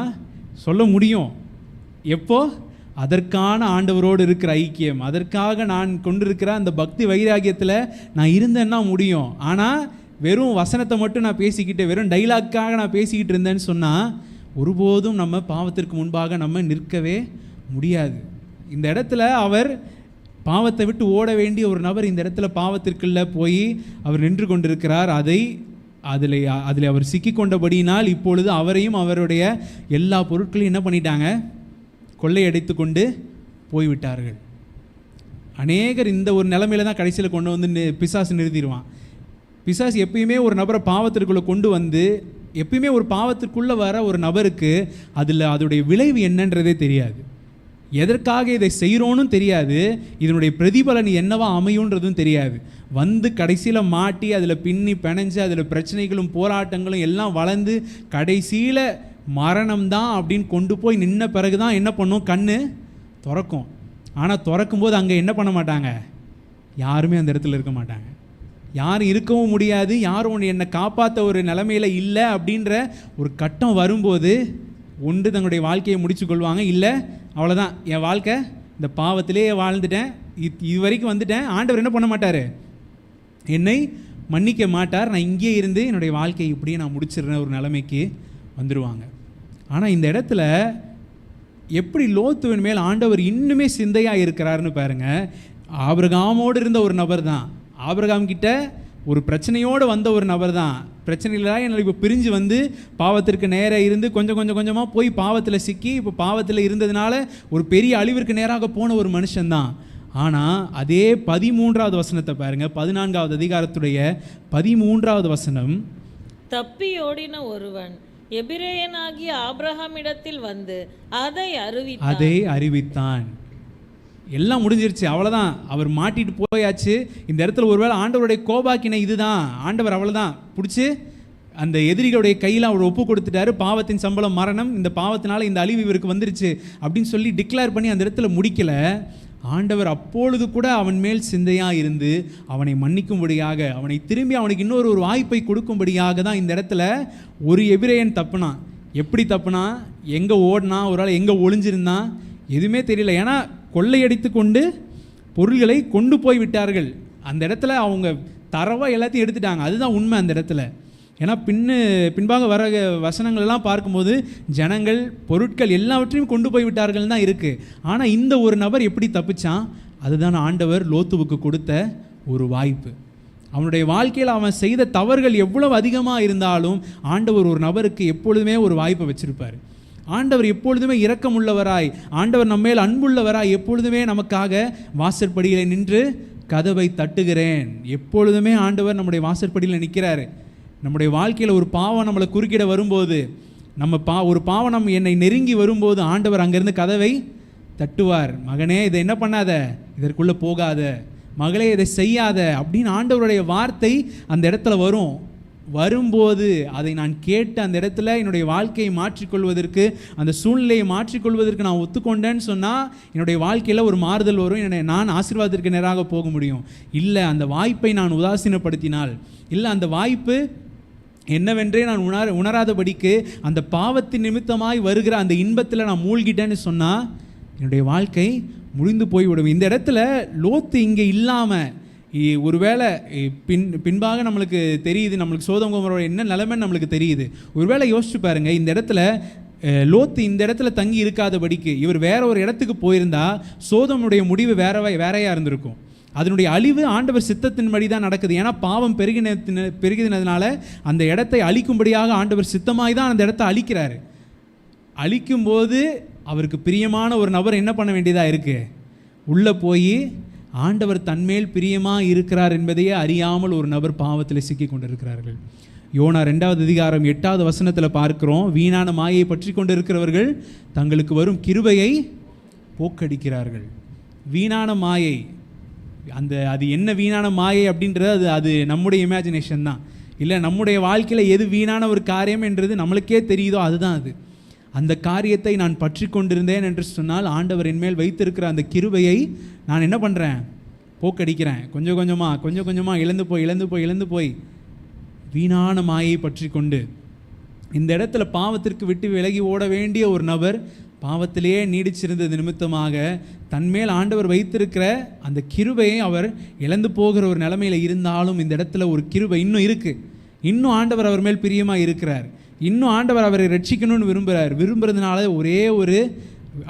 சொல்ல முடியும். எப்போ? அதற்கான ஆண்டவரோடு இருக்கிற ஐக்கியம், அதற்காக நான் கொண்டிருக்கிற அந்த பக்தி வைராகியத்தில் நான் இருந்தேன்னா முடியும். ஆனால் வெறும் வசனத்தை மட்டும் நான் பேசிக்கிட்டு, வெறும் டைலாக்காக நான் பேசிக்கிட்டு இருந்தேன்னு சொன்னால் ஒருபோதும் நம்ம பாவத்திற்கு முன்பாக நம்ம நிற்கவே முடியாது. இந்த இடத்துல அவர் பாவத்தை விட்டு ஓட வேண்டிய ஒரு நபர் இந்த இடத்துல பாவத்திற்குள்ள போய் அவர் நின்று கொண்டிருக்கிறார். அதில் அவர் சிக்கிக்கொண்டபடியினால் இப்பொழுது அவரையும் அவருடைய எல்லா பொருட்களையும் என்ன பண்ணிட்டாங்க? கொள்ளையடித்து கொண்டு போய்விட்டார்கள். அநேகர் இந்த ஒரு நிலைமையில தான் கடைசியில் கொண்டு வந்து பிசாசு நிறுத்திடுவான். பிசாசு எப்பயுமே ஒரு நபரை பாவத்திற்குள்ளே கொண்டு வந்து, எப்பயுமே ஒரு பாவத்திற்குள்ளே வர ஒரு நபருக்கு அதோடைய விளைவு என்னன்றதே தெரியாது. எதற்காக இதை செய்கிறோன்னு தெரியாது, இதனுடைய பிரதிபலன் என்னவா அமையுன்றதும் தெரியாது. வந்து கடைசியில் மாட்டி அதில் பின்னி பிணைஞ்சு அதில் பிரச்சனைகளும் போராட்டங்களும் எல்லாம் வளர்ந்து கடைசியில் மரணம் தான் அப்படின்னு கொண்டு போய் நின்ன பிறகு தான் என்ன பண்ணும், கண்ணு திறக்கும். ஆனால் திறக்கும்போது அங்கே என்ன பண்ண மாட்டாங்க, யாருமே அந்த இடத்துல இருக்க மாட்டாங்க. யாரும் இருக்கவும் முடியாது. யாரும் என்னை காப்பாற்ற ஒரு நிலைமையில் இல்லை அப்படின்ற ஒரு கட்டம் வரும்போது ஒன்று தங்களுடைய வாழ்க்கையை முடிச்சு கொள்வாங்க. இல்லை அவ்வளோதான், என் வாழ்க்கை இந்த பாவத்திலே வாழ்ந்துட்டேன், இது வரைக்கும் வந்துட்டேன், ஆண்டவர் என்ன பண்ண மாட்டார், என்னை மன்னிக்க மாட்டார், நான் இங்கே இருந்து என்னுடைய வாழ்க்கையை இப்படியே நான் முடிச்சிடுறேன் ஒரு நிலைமைக்கு வந்துடுவாங்க. ஆனால் இந்த இடத்துல எப்படி லோத்துவின் மேல் ஆண்டவர் இன்னுமே சிந்தையாக இருக்கிறாருன்னு பாருங்கள். ஆபிரகாமோடு இருந்த ஒரு நபர் தான், ஆபிரகாம் கிட்ட ஒரு பிரச்சனையோடு வந்த ஒரு நபர் தான். பிரச்சனையில் என்னால் இப்போ பிரிஞ்சு வந்து பாவத்திற்கு நேராக இருந்து கொஞ்சம் கொஞ்சமாக போய் பாவத்தில் சிக்கி இப்போ பாவத்தில் இருந்ததுனால ஒரு பெரிய அழிவிற்கு நேராக போன ஒரு மனுஷன்தான். ஆனால் அதே 13வது வசனத்தை பாருங்கள், 14வது அதிகாரத்துடைய 13வது வசனம். தப்பி ஓடின ஒருவன் எபிரேயனாகிய ஆபிரகாமிடத்தில் வந்து அதை அறிவித்தான். எல்லாம் முடிஞ்சிருச்சு, அவ்வளோதான், அவர் மாட்டிட்டு போயாச்சு. இந்த இடத்துல ஒருவேளை ஆண்டவருடைய கோபாக்கினை இதுதான், ஆண்டவர் அவ்வளோதான் பிடிச்சி அந்த எதிரிகளுடைய கையில் அவர் ஒப்பு கொடுத்துட்டாரு, பாவத்தின் சம்பளம் மரணம், இந்த பாவத்தினால இந்த அழிவு இவருக்கு வந்துருச்சு அப்படின்னு சொல்லி டிக்ளேர் பண்ணி அந்த இடத்துல முடிக்கலை. ஆண்டவர் அப்பொழுது கூட அவன் மேல் சிந்தையாக இருந்து அவனை மன்னிக்கும்படியாக, அவனை திரும்பி அவனுக்கு இன்னொரு ஒரு வாய்ப்பை கொடுக்கும்படியாக தான் இந்த இடத்துல ஒரு எபிரேயன் தப்புனான். எப்படி தப்புனா, எங்கே ஓடினா, ஒரு ஆள் எங்கே ஒளிஞ்சிருந்தான் எதுவுமே தெரியல. ஏன்னா கொள்ளையடித்து கொண்டு பொருள்களை கொண்டு போய் விட்டார்கள். அந்த இடத்துல அவங்க தரவாக எல்லாத்தையும் எடுத்துட்டாங்க, அதுதான் உண்மை அந்த இடத்துல. ஏன்னா பின்பாக வர வசனங்கள்லாம் பார்க்கும்போது ஜனங்கள் பொருட்கள் எல்லாவற்றையும் கொண்டு போய் விட்டார்கள் தான் இருக்குது. ஆனால் இந்த ஒரு நபர் எப்படி தப்பிச்சான், அதுதான் ஆண்டவர் லோத்துவுக்கு கொடுத்த ஒரு வாய்ப்பு. அவனுடைய வாழ்க்கையில் அவன் செய்த தவறுகள் எவ்வளவு அதிகமாக இருந்தாலும் ஆண்டவர் ஒரு நபருக்கு எப்பொழுதுமே ஒரு வாய்ப்பை வச்சிருப்பார். ஆண்டவர் எப்பொழுதுமே இரக்கமுள்ளவராய், ஆண்டவர் நம்மேல் அன்புள்ளவராய் எப்பொழுதுமே நமக்காக வாசற்படியில் நின்று கதவை தட்டுகிறேன். எப்பொழுதுமே ஆண்டவர் நம்முடைய வாசற்படியில் நிற்கிறாரு. நம்முடைய வாழ்க்கையில் ஒரு பாவம் நம்மளை குறுக்கிட வரும்போது, ஒரு பாவம் என்னை நெருங்கி வரும்போது ஆண்டவர் அங்கேருந்து கதவை தட்டுவார். மகனே, இதை என்ன பண்ணாத, இதற்குள்ளே போகாத, மகளே இதை செய்யாத அப்படின்னு ஆண்டவருடைய வார்த்தை அந்த இடத்துல வரும்போது அதை நான் கேட்டு அந்த இடத்துல என்னுடைய வாழ்க்கையை மாற்றிக்கொள்வதற்கு, அந்த சூழ்நிலையை மாற்றிக்கொள்வதற்கு நான் ஒத்துக்கொண்டேன்னு சொன்னால் என்னுடைய வாழ்க்கையில் ஒரு மாறுதல் வரும், நான் ஆசீர்வாதத்திற்கு நேராக போக முடியும். இல்லை அந்த வாய்ப்பை நான் உதாசீனப்படுத்தினால், இல்லை அந்த வாய்ப்பு என்னவென்றே நான் உணராதபடிக்கு அந்த பாவத்தின் நிமித்தமாய் வருகிற அந்த இன்பத்தில் நான் மூழ்கிட்டேன்னு சொன்னால் என்னுடைய வாழ்க்கை முடிந்து போய்விடும். இந்த இடத்துல லோத்து இங்கே இல்லாமல் ஒருவேளை பின்பாக நம்மளுக்கு தெரியுது, நம்மளுக்கு சோதோம் கோமோரோட என்ன நிலைமைன்னு நம்மளுக்கு தெரியுது. ஒருவேளை யோசிச்சு பாருங்க, இந்த இடத்துல லோத்து இந்த இடத்துல தங்கி இருக்காதபடிக்கு இவர் வேற ஒரு இடத்துக்கு போயிருந்தா சோதோமுடைய முடிவு வேறையா இருந்திருக்கும். அதனுடைய அழிவு ஆண்டவர் சித்தத்தின்படி தான் நடக்குது. ஏன்னா பாவம் பெருகினதுனால அந்த இடத்தை அழிக்கும்படியாக ஆண்டவர் சித்தமாய் தான் அந்த இடத்தை அழிக்கிறாரு. அழிக்கும்போது அவருக்கு பிரியமான ஒரு நபர் என்ன பண்ண வேண்டியதாக இருக்குது, உள்ளே போய் ஆண்டவர் தன்மேல் பிரியமாக இருக்கிறார் என்பதையே அறியாமல் ஒரு நபர் பாவத்தில் சிக்கி கொண்டிருக்கிறார்கள். யோனா 2வது அதிகாரம் 8வது வசனத்தில் பார்க்கிறோம், வீணான மாயை பற்றி கொண்டு இருக்கிறவர்கள் தங்களுக்கு வரும் கிருபையை போக்கடிக்கிறார்கள். வீணான மாயை, அது என்ன வீணான மாயை அப்படின்றது அது நம்முடைய இமேஜினேஷன் தான். இல்லை நம்முடைய வாழ்க்கையில் எது வீணான ஒரு காரியம் என்றது நம்மளுக்கே தெரியுதோ அதுதான் அது. அந்த காரியத்தை நான் பற்றி கொண்டிருந்தேன் என்று சொன்னால் ஆண்டவர் என்மேல் வைத்திருக்கிற அந்த கிருபையை நான் என்ன பண்ணுறேன், போக்கடிக்கிறேன். கொஞ்சம் கொஞ்சமாக இழந்து போய் வீணான மாயை பற்றி கொண்டு இந்த இடத்துல பாவத்திற்கு விட்டு விலகி ஓட வேண்டிய ஒரு நபர் பாவத்திலேயே நீடிச்சிருந்தது நிமித்தமாக தன்மேல் ஆண்டவர் வைத்திருக்கிற அந்த கிருபையை அவர் இழந்து போகிற ஒரு நிலைமையில் இருந்தாலும் இந்த இடத்துல ஒரு கிருபை இன்னும் இருக்குது. இன்னும் ஆண்டவர் அவர் மேல் பிரியமாக இருக்கிறார். இன்னும் ஆண்டவர் அவரை ரட்சிக்கணும்னு விரும்புறதுனால ஒரே ஒரு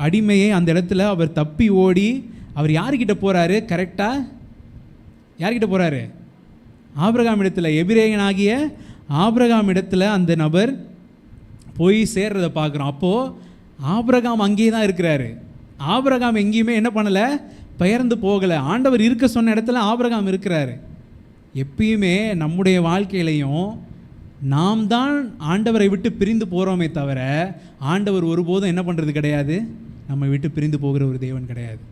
அடிமையை அந்த இடத்துல அவர் தப்பி ஓடி அவர் யார்கிட்ட போகிறாரு, கரெக்டாக யார்கிட்ட போகிறாரு, ஆபிரகாம் இடத்துல, எபிரேயனாகிய ஆபிரகாம் இடத்துல அந்த நபர் போய் சேர்றதை பார்க்குறோம். அப்போது ஆபிரகாம் அங்கேயே தான் இருக்கிறாரு. ஆபிரகாம் எங்கேயுமே என்ன பண்ணலை, பெயர்ந்து போகலை. ஆண்டவர் இருக்க சொன்ன இடத்துல ஆபிரகாம் இருக்கிறாரு. எப்பயுமே நம்முடைய வாழ்க்கையிலையும் நாம் தான் ஆண்டவரை விட்டு பிரிந்து போகிறோமே தவிர ஆண்டவர் ஒருபோதும் என்ன பண்ணுறது கிடையாது, நம்மை விட்டு பிரிந்து போகிற ஒரு தேவன் கிடையாது.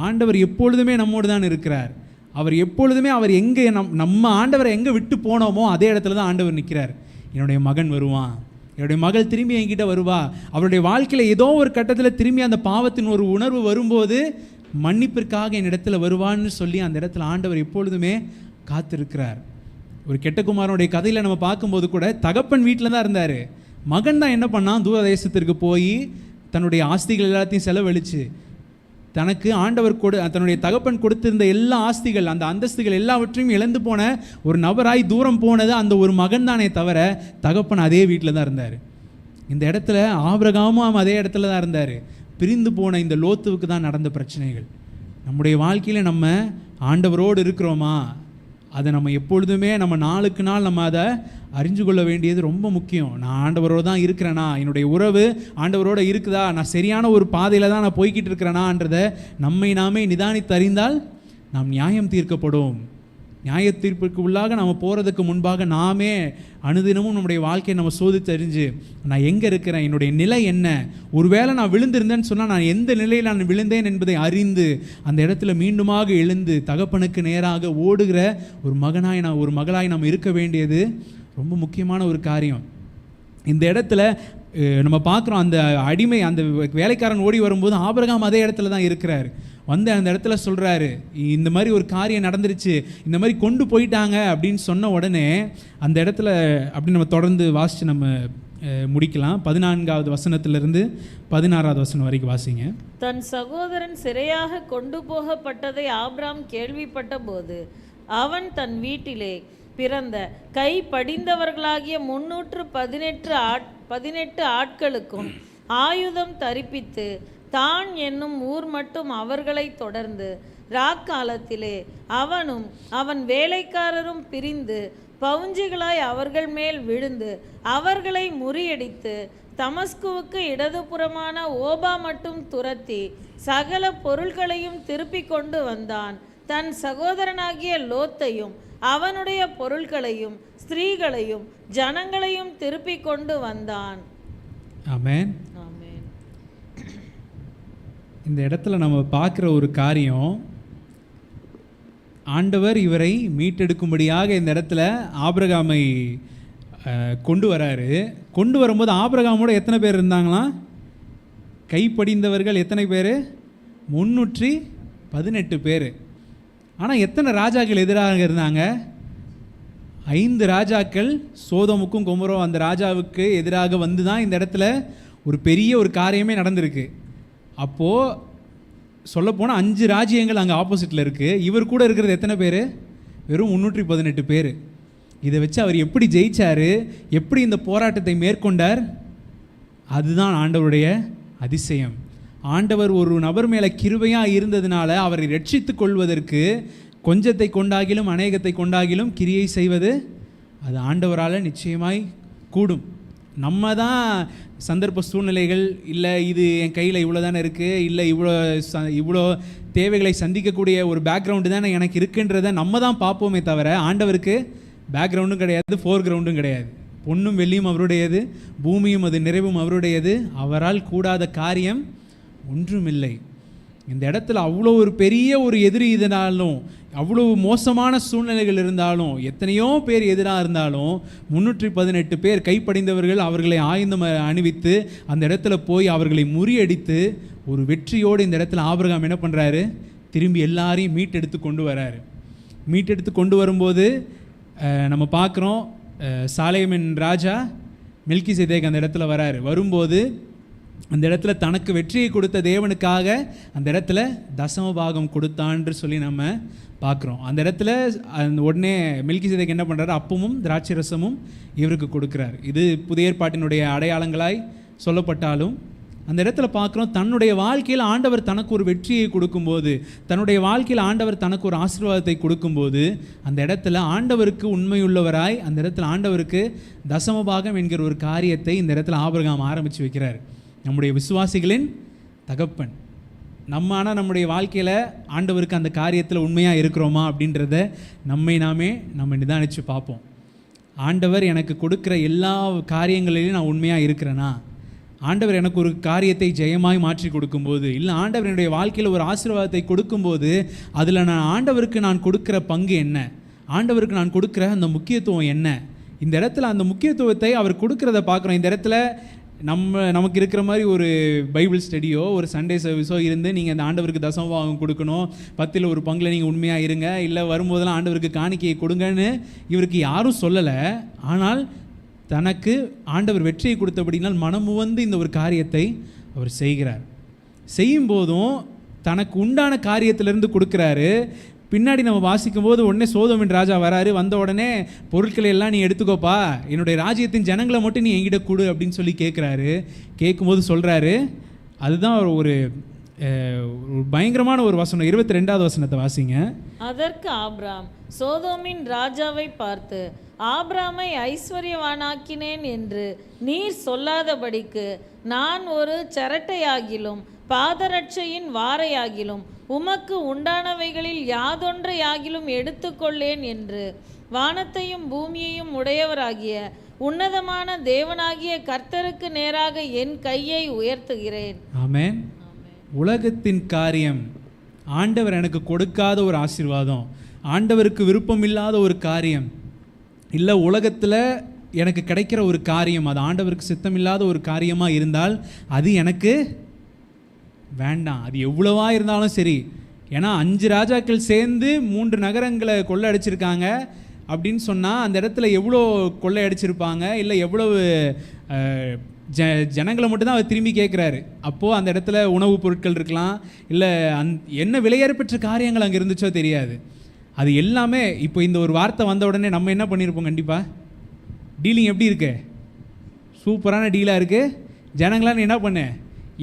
ஆண்டவர் எப்பொழுதுமே நம்மோடு தான் இருக்கிறார். அவர் எப்பொழுதுமே அவர் எங்கே நம்ம ஆண்டவரை எங்கே விட்டு போனோமோ அதே இடத்துல தான் ஆண்டவர் நிற்கிறார். என்னுடைய மகன் வருவான், என்னுடைய மகள் திரும்பி என்கிட்ட வருவா. அவருடைய வாழ்க்கையில் ஏதோ ஒரு கட்டத்தில் திரும்பி அந்த பாவத்தின் ஒரு உணர்வு வரும்போது மன்னிப்பிற்காக என் இடத்துல வருவான்னு சொல்லி அந்த இடத்துல ஆண்டவர் எப்பொழுதுமே காத்திருக்கிறார். ஒரு கெட்ட குமாரனுடைய கதையில் நம்ம பார்க்கும்போது கூட தகப்பன் வீட்டில் தான் இருந்தார். மகன் தான் என்ன பண்ணான், தூர தேசத்திற்கு போய் தன்னுடைய ஆஸ்திகள் எல்லாத்தையும் செலவழித்து தனக்கு ஆண்டவர் தன்னுடைய தகப்பன் கொடுத்திருந்த எல்லா ஆஸ்திகள், அந்த அந்தஸ்துகள் எல்லாவற்றையும் இழந்து போன ஒரு நபராய் தூரம் போனது அந்த ஒரு மகன் தானே தவிர தகப்பன் அதே வீட்டில் தான் இருந்தார். இந்த இடத்துல ஆபிரகாமும் அதே இடத்துல தான் இருந்தார். பிரிந்து போன இந்த லோத்துவுக்கு தான் நடந்த பிரச்சனைகள். நம்முடைய வாழ்க்கையில் நம்ம ஆண்டவரோடு இருக்கிறோமா, அதை நம்ம எப்பொழுதுமே நம்ம நாளுக்கு நாள் நம்ம அதை அறிஞ்சு கொள்ள வேண்டியது ரொம்ப முக்கியம். நான் ஆண்டவரோடு தான் இருக்கிறேனா, என்னுடைய உறவு ஆண்டவரோடு இருக்குதா, நான் சரியான ஒரு பாதையில் தான் நான் போய்கிட்டு இருக்கிறேனான்றதை நம்மை நாமே நிதானித்து அறிந்தால் நாம் நியாயம் தீர்க்கப்படும். நியாய தீர்ப்புக்கு உள்ளாக நம்ம போகிறதுக்கு முன்பாக நாமே அனுதினமும் நம்முடைய வாழ்க்கையை நம்ம சோதித்து அறிஞ்சு நான் எங்கே இருக்கிறேன், என்னுடைய நிலை என்ன, ஒருவேளை நான் விழுந்திருந்தேன்னு சொன்னால் நான் எந்த நிலையில் நான் விழுந்தேன் என்பதை அறிந்து அந்த இடத்துல மீண்டுமாக எழுந்து தகப்பனுக்கு நேராக ஓடுகிற ஒரு மகளாய் நாம் இருக்க வேண்டியது ரொம்ப முக்கியமான ஒரு காரியம். இந்த இடத்துல நம்ம பார்க்குறோம், அந்த அடிமை அந்த வேலைக்காரன் ஓடி வரும்போது ஆபிரகாம் அதே இடத்துல தான் இருக்கிறார். வந்து அந்த இடத்துல சொல்கிறாரு, இந்த மாதிரி ஒரு காரியம் நடந்துருச்சு, இந்த மாதிரி கொண்டு போயிட்டாங்க அப்படின்னு சொன்ன உடனே அந்த இடத்துல அப்படி நம்ம தொடர்ந்து வாசித்து நம்ம முடிக்கலாம். 14வது வசனத்திலிருந்து 16வது வசனம் வரைக்கும் வாசிங்க. தன் சகோதரன் சிறையாக கொண்டு போகப்பட்டதை ஆபிராம் கேள்விப்பட்ட போது அவன் தன் வீட்டிலே பிறந்த கை படிந்தவர்களாகிய 318 ஆட்களுக்கும் ஆயுதம் தரிப்பித்து தான் என்னும் ஊர் மட்டும் அவர்களை தொடர்ந்து ராக்காலத்திலே அவனும் அவன் வேலைக்காரரும் பிரிந்து பவுஞ்சிகளாய் அவர்கள் மேல் விழுந்து அவர்களை முறியடித்து தமஸ்குவுக்கு இடதுபுறமான ஓபா மட்டும் துரத்தி சகல பொருள்களையும் திருப்பி கொண்டு வந்தான். தன் சகோதரனாகிய லோத்தையும் அவனுடைய பொருள்களையும் ஸ்திரீகளையும் ஜனங்களையும் திருப்பி கொண்டு வந்தான். ஆமென். ஆமென். இந்த இடத்துல நம்ம பார்க்குற ஒரு காரியம், ஆண்டவர் இவரை மீட்டெடுக்கும்படியாக இந்த இடத்துல ஆபிரகாமை கொண்டு வராரு. கொண்டு வரும்போது ஆபிரகாமோட எத்தனை பேர் இருந்தாங்களாம்? கைப்படிந்தவர்கள் எத்தனை பேர்? 318 பேர். ஆனால் எத்தனை ராஜாக்கள் எதிராக இருந்தாங்க? 5 ராஜாக்கள் சோதோமுக்கும் கொமோரோ அந்த ராஜாவுக்கு எதிராக வந்து தான் இந்த இடத்துல ஒரு பெரிய ஒரு காரியமே நடந்திருக்கு. அப்போது சொல்லப்போனால் 5 ராஜ்யங்கள் அங்கே ஆப்போசிட்டில் இருக்குது. இவர் கூட இருக்கிறது எத்தனை பேர்? வெறும் 318 பேர். இதை வச்சு அவர் எப்படி ஜெயிச்சார், எப்படி இந்த போராட்டத்தை மேற்கொண்டார், அதுதான் ஆண்டவருடைய அதிசயம். ஆண்டவர் ஒரு நபர் மேலே கிருபையாக இருந்ததுனால அவரை ரட்சித்து கொள்வதற்கு கொஞ்சத்தை கொண்டாகிலும் அநேகத்தை கொண்டாகிலும் கிரியை செய்வது அது ஆண்டவரால் நிச்சயமாய் கூடும். நம்ம தான் சந்தர்ப்ப சூழ்நிலைகள், இல்லை இது என் கையில் இவ்வளோ தானே இருக்குது, இல்லை இவ்வளோ தேவைகளை சந்திக்கக்கூடிய ஒரு பேக்ரவுண்டு தானே எனக்கு இருக்குன்றதை நம்ம தான் பார்ப்போமே தவிர ஆண்டவருக்கு பேக்ரவுண்டும் கிடையாது, ஃபோர் கிரவுண்டும் கிடையாது. பொன்னும் வெள்ளியும் அவருடையது, பூமியும் அது நிறைவும் அவருடையது, அவரால் கூடாத காரியம் ஒன்றுமில்லை. இந்த இடத்துல அவ்வளோ ஒரு பெரிய ஒரு எதிரி இதனாலும், அவ்வளோ மோசமான சூழ்நிலைகள் இருந்தாலும், எத்தனையோ பேர் எதிராக இருந்தாலும் 318 பேர் கைப்படிந்தவர்கள் அவர்களை ஆயுதம் அணிவித்து அந்த இடத்துல போய் அவர்களை முறியடித்து ஒரு வெற்றியோடு இந்த இடத்துல ஆபிரகாம் என்ன பண்ணுறாரு, திரும்பி எல்லாரையும் மீட்டெடுத்து கொண்டு வராரு. மீட்டெடுத்து கொண்டு வரும்போது நம்ம பார்க்குறோம், சாலேமின் ராஜா மெல்கிசேதேக் அந்த இடத்துல வராரு. வரும்போது அந்த இடத்துல தனக்கு வெற்றியை கொடுத்த தேவனுக்காக அந்த இடத்துல தசமபாகம் கொடுத்தான்னு சொல்லி நம்ம பார்க்குறோம். அந்த இடத்துல உடனே மெல்கிசேதேக் என்ன பண்ணுறாரு, அப்பமும் திராட்சை ரசமும் இவருக்கு கொடுக்குறார். இது புதிய ஏற்பாட்டினுடைய அடையாளங்களாய் சொல்லப்பட்டாலும் அந்த இடத்துல பார்க்குறோம், தன்னுடைய வாழ்க்கையில் ஆண்டவர் தனக்கு ஒரு வெற்றியை கொடுக்கும்போது, தன்னுடைய வாழ்க்கையில் ஆண்டவர் தனக்கு ஒரு ஆசீர்வாதத்தை கொடுக்கும்போது அந்த இடத்துல ஆண்டவருக்கு உண்மையுள்ளவராய் அந்த இடத்துல ஆண்டவருக்கு தசமபாகம் என்கிற ஒரு காரியத்தை இந்த இடத்துல ஆபிரகாம் ஆரம்பித்து வைக்கிறார். நம்முடைய விசுவாசிகளின் தகப்பன் நம்ம. ஆனால் நம்முடைய வாழ்க்கையில் ஆண்டவருக்கு அந்த காரியத்தில் உண்மையாக இருக்கிறோமா அப்படின்றத நம்ம நிதானித்து பார்ப்போம். ஆண்டவர் எனக்கு கொடுக்குற எல்லா காரியங்களிலையும் நான் உண்மையாக இருக்கிறேனா, ஆண்டவர் எனக்கு ஒரு காரியத்தை ஜெயமாய் மாற்றி கொடுக்கும்போது, இல்லை ஆண்டவர் என்னுடைய வாழ்க்கையில் ஒரு ஆசீர்வாதத்தை கொடுக்கும்போது, அதில் ஆண்டவருக்கு நான் கொடுக்குற பங்கு என்ன, ஆண்டவருக்கு நான் கொடுக்குற அந்த முக்கியத்துவம் என்ன, இந்த இடத்துல அந்த முக்கியத்துவத்தை அவர் கொடுக்குறத பார்க்குறோம். இந்த இடத்துல நமக்கு இருக்கிற மாதிரி ஒரு பைபிள் ஸ்டடியோ ஒரு சண்டே சர்வீஸோ இருந்து நீங்கள் அந்த ஆண்டவருக்கு தசமபாகம் கொடுக்கணும், 10ல் ஒரு பங்கில் நீங்கள் உண்மையாக இருங்க, இல்லை வரும்போதெல்லாம் ஆண்டவருக்கு காணிக்கையை கொடுங்கன்னு இவருக்கு யாரும் சொல்லலை. ஆனால் தனக்கு ஆண்டவர் வெற்றியை கொடுத்தபடினால் மனமு வந்து இந்த ஒரு காரியத்தை அவர் செய்கிறார். செய்யும்போதும் தனக்கு உண்டான காரியத்திலிருந்து கொடுக்குறாரு. பின்னாடி நம்ம வாசிக்கும் போது உடனே சோதோமின் ராஜா வராரு. வந்த உடனே பொருட்களை எல்லாம் நீ எடுத்துக்கோப்பா, என்னுடைய ராஜ்யத்தின் ஜனங்களை மட்டும் நீ என்கிட்ட கொடு அப்படின்னு சொல்லி கேட்குறாரு. கேட்கும்போது சொல்கிறாரு, அதுதான் ஒரு பயங்கரமான ஒரு வசனம். 22வது வசனத்தை வாசிங்க. அதற்கு ஆபிராம் சோதோமின் ராஜாவை பார்த்து, ஆபிராமை ஐஸ்வர்யவானாக்கினேன் என்று நீர் சொல்லாதபடிக்கு நான் ஒரு சரட்டையாகிலும் பாதரட்சையின் வாரையாகிலும் உமக்கு உண்டானவைகளில் யாதொன்றையாகிலும் எடுத்துக்கொள்ளேன் என்று வானத்தையும் பூமியையும் உடையவராகிய உன்னதமான தேவனாகிய கர்த்தருக்கு நேராக என் கையை உயர்த்துகிறேன். ஆமென். உலகத்தின் காரியம், ஆண்டவர் எனக்கு கொடுக்காத ஒரு ஆசீர்வாதம், ஆண்டவருக்கு விருப்பம் இல்லாத ஒரு காரியம், இல்லை உலகத்தில் எனக்கு கிடைக்கிற ஒரு காரியம், அது ஆண்டவருக்கு சித்தம் இல்லாத ஒரு காரியமாக இருந்தால் அது எனக்கு வேண்டாம். அது எவ்வளவா இருந்தாலும் சரி. ஏன்னா 5 ராஜாக்கள் சேர்ந்து 3 நகரங்களை கொள்ளை அடிச்சிருக்காங்க அப்படின்னு சொன்னால் அந்த இடத்துல எவ்வளோ கொள்ளை அடிச்சிருப்பாங்க, இல்லை எவ்வளவு ஜனங்களை மட்டும்தான் அவர் திரும்பி கேட்குறாரு. அப்போது அந்த இடத்துல உணவுப் பொருட்கள் இருக்கலாம், இல்லை என்ன விலையேறப்பெற்ற காரியங்கள் அங்கே இருந்துச்சோ தெரியாது. அது எல்லாமே இப்போ இந்த ஒரு வார்த்தை வந்த உடனே நம்ம என்ன பண்ணியிருப்போம்? கண்டிப்பாக டீலிங் எப்படி இருக்கு? சூப்பரான டீலாக இருக்குது. ஜனங்களாம் நீ என்ன பண்ண,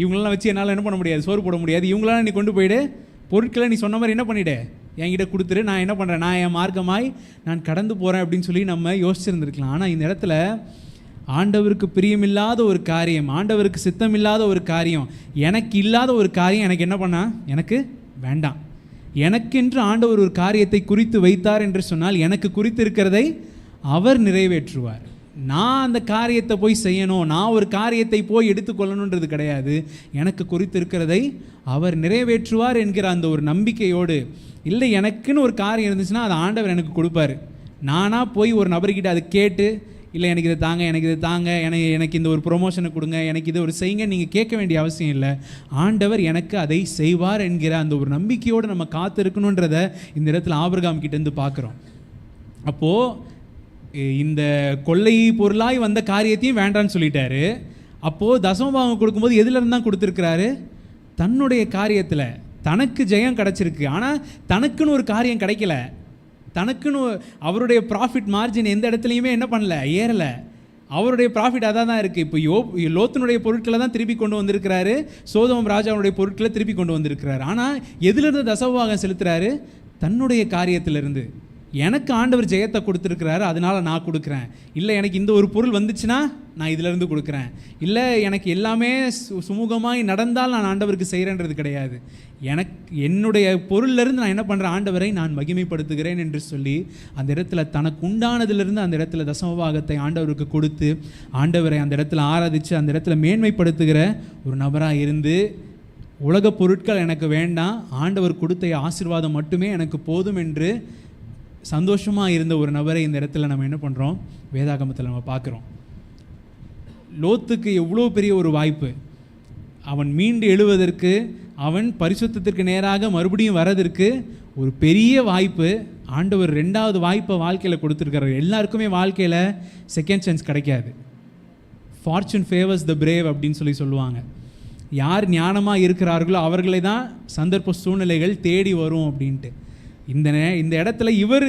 இவங்களெலாம் வச்சு என்னால் என்ன பண்ண முடியாது, சோறு போட முடியாது, இவங்களாம் நீ கொண்டு போயிடு, பொருட்களை நீ சொன்ன மாதிரி என்ன பண்ணிவிடு, என்கிட்ட கொடுத்துரு, நான் என்ன பண்ணுறேன், நான் என் மார்க்கமாய் நான் கடந்து போகிறேன் அப்படின்னு சொல்லி நம்ம யோசிச்சிருந்துருக்கலாம். ஆனால் இந்த இடத்துல ஆண்டவருக்கு பிரியமில்லாத ஒரு காரியம், ஆண்டவருக்கு சித்தமில்லாத ஒரு காரியம், எனக்கு இல்லாத ஒரு காரியம் எனக்கு என்ன பண்ணா, எனக்கு வேண்டாம். எனக்கென்று ஆண்டவர் ஒரு காரியத்தை குறித்து வைத்தார் என்று சொன்னால் எனக்கு குறித்து இருக்கிறதை அவர் நிறைவேற்றுவார். நான் அந்த காரியத்தை போய் செய்யணும், நான் ஒரு காரியத்தை போய் எடுத்துக்கொள்ளணுன்றது கிடையாது. எனக்கு குறித்திருக்கிறதை அவர் நிறைவேற்றுவார் என்கிற அந்த ஒரு நம்பிக்கையோடு, இல்லை எனக்குன்னு ஒரு காரியம் இருந்துச்சுன்னா அதை ஆண்டவர் எனக்கு கொடுப்பார். நானாக போய் ஒரு நபர்கிட்ட அதை கேட்டு, இல்லை எனக்கு இதை தாங்க, எனக்கு இதை தாங்க, எனக்கு இந்த ஒரு ப்ரொமோஷனை கொடுங்க, எனக்கு இதை ஒரு செய்யுங்க நீங்கள் கேட்க வேண்டிய அவசியம் இல்லை. ஆண்டவர் எனக்கு அதை செய்வார் என்கிற அந்த ஒரு நம்பிக்கையோடு நம்ம காத்திருக்கணுன்றதை இந்த இடத்துல ஆபிரகாம் கிட்டேருந்து பார்க்குறோம். அப்போது இந்த கொள்ளை பொருளாய் வந்த காரியத்தையும் வேண்டான்னு சொல்லிட்டாரு. அப்போது தசமபாகம் கொடுக்கும்போது எதுலேருந்து தான் கொடுத்துருக்கிறாரு? தன்னுடைய காரியத்தில் தனக்கு ஜெயம் கிடச்சிருக்கு. ஆனால் தனக்குன்னு ஒரு காரியம் கிடைக்கல. தனக்குன்னு அவருடைய ப்ராஃபிட் மார்ஜின் எந்த இடத்துலையுமே என்ன பண்ணல, ஏறலை. அவருடைய ப்ராஃபிட் அதான் தான் இருக்குது. இப்போ லோத்தினுடைய பொருட்களை தான் திருப்பி கொண்டு வந்திருக்கிறாரு, சோதோம் ராஜாவுடைய பொருட்களை திருப்பி கொண்டு வந்திருக்கிறாரு. ஆனால் எதுலேருந்து தசமபாகம் செலுத்துகிறாரு? தன்னுடைய காரியத்திலிருந்து. எனக்கு ஆண்டவர் ஜெயத்தை கொடுத்துருக்கிறாரு, அதனால் நான் கொடுக்குறேன். இல்லை எனக்கு இந்த ஒரு பொருள் வந்துச்சுன்னா நான் இதிலேருந்து கொடுக்குறேன். இல்லை எனக்கு எல்லாமே சுமூகமாய் நடந்தால் நான் ஆண்டவருக்கு செய்கிறேன்றது கிடையாது. என்னுடைய பொருளிலிருந்து நான் என்ன பண்ணுறேன், ஆண்டவரை நான் மகிமைப்படுத்துகிறேன் என்று சொல்லி அந்த இடத்துல தனக்கு உண்டானதிலிருந்து அந்த இடத்துல தசமபாகத்தை ஆண்டவருக்கு கொடுத்து ஆண்டவரை அந்த இடத்துல ஆராதித்து அந்த இடத்துல மேன்மைப்படுத்துகிற ஒரு நபராக இருந்து, உலக பொருட்கள் எனக்கு வேண்டாம், ஆண்டவர் கொடுத்த ஆசீர்வாதம் மட்டுமே எனக்கு போதும் என்று சந்தோஷமாக இருந்த ஒரு நபரை இந்த இடத்துல நம்ம என்ன பண்ணுறோம், வேதாகமத்தில் நம்ம பார்க்குறோம். லோத்துக்கு எவ்வளோ பெரிய ஒரு வாய்ப்பு, அவன் மீண்டு எழுவதற்கு, அவன் பரிசுத்தத்திற்கு நேராக மறுபடியும் வரதற்கு ஒரு பெரிய வாய்ப்பு. ஆண்டவர் 2வது வாய்ப்பை வாழ்க்கையில் கொடுத்துருக்காரு. எல்லாருக்குமே வாழ்க்கையில் செகண்ட் சான்ஸ் கிடைக்காது. ஃபார்ச்சூன் ஃபேவர்ஸ் த பிரேவ் அப்படின்னு சொல்லுவாங்க. யார் ஞானமாக இருக்கிறார்களோ அவர்களை தான் சந்தர்ப்ப சூழ்நிலைகள் தேடி வரும் அப்படின்ட்டு. இந்த இடத்துல இவர்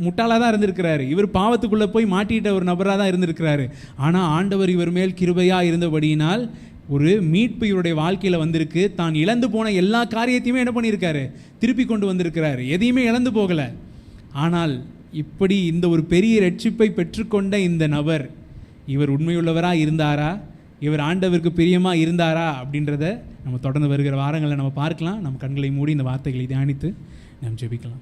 முட்டாளாக தான் இருந்திருக்கிறாரு, இவர் பாவத்துக்குள்ளே போய் மாட்டிட்ட ஒரு நபராக தான் இருந்திருக்கிறாரு. ஆனால் ஆண்டவர் இவர் மேல் கிருபையாக இருந்தபடியினால் ஒரு மீட்பு இவருடைய வாழ்க்கையில் வந்திருக்கு. தான் இழந்து போன எல்லா காரியத்தையுமே என்ன பண்ணியிருக்காரு, திருப்பி கொண்டு வந்திருக்கிறாரு. எதையுமே இழந்து போகலை. ஆனால் இப்படி இந்த ஒரு பெரிய ரட்சிப்பை பெற்றுக்கொண்ட இந்த நபர், இவர் உண்மையுள்ளவராக இருந்தாரா, இவர் ஆண்டவருக்கு பிரியமாக இருந்தாரா அப்படின்றத நம்ம தொடர்ந்து வருகிற வாரங்களில் நம்ம பார்க்கலாம். நம்ம கண்களை மூடி இந்த வார்த்தைகளை தியானித்து நாம் ஜெபிக்கலாம்.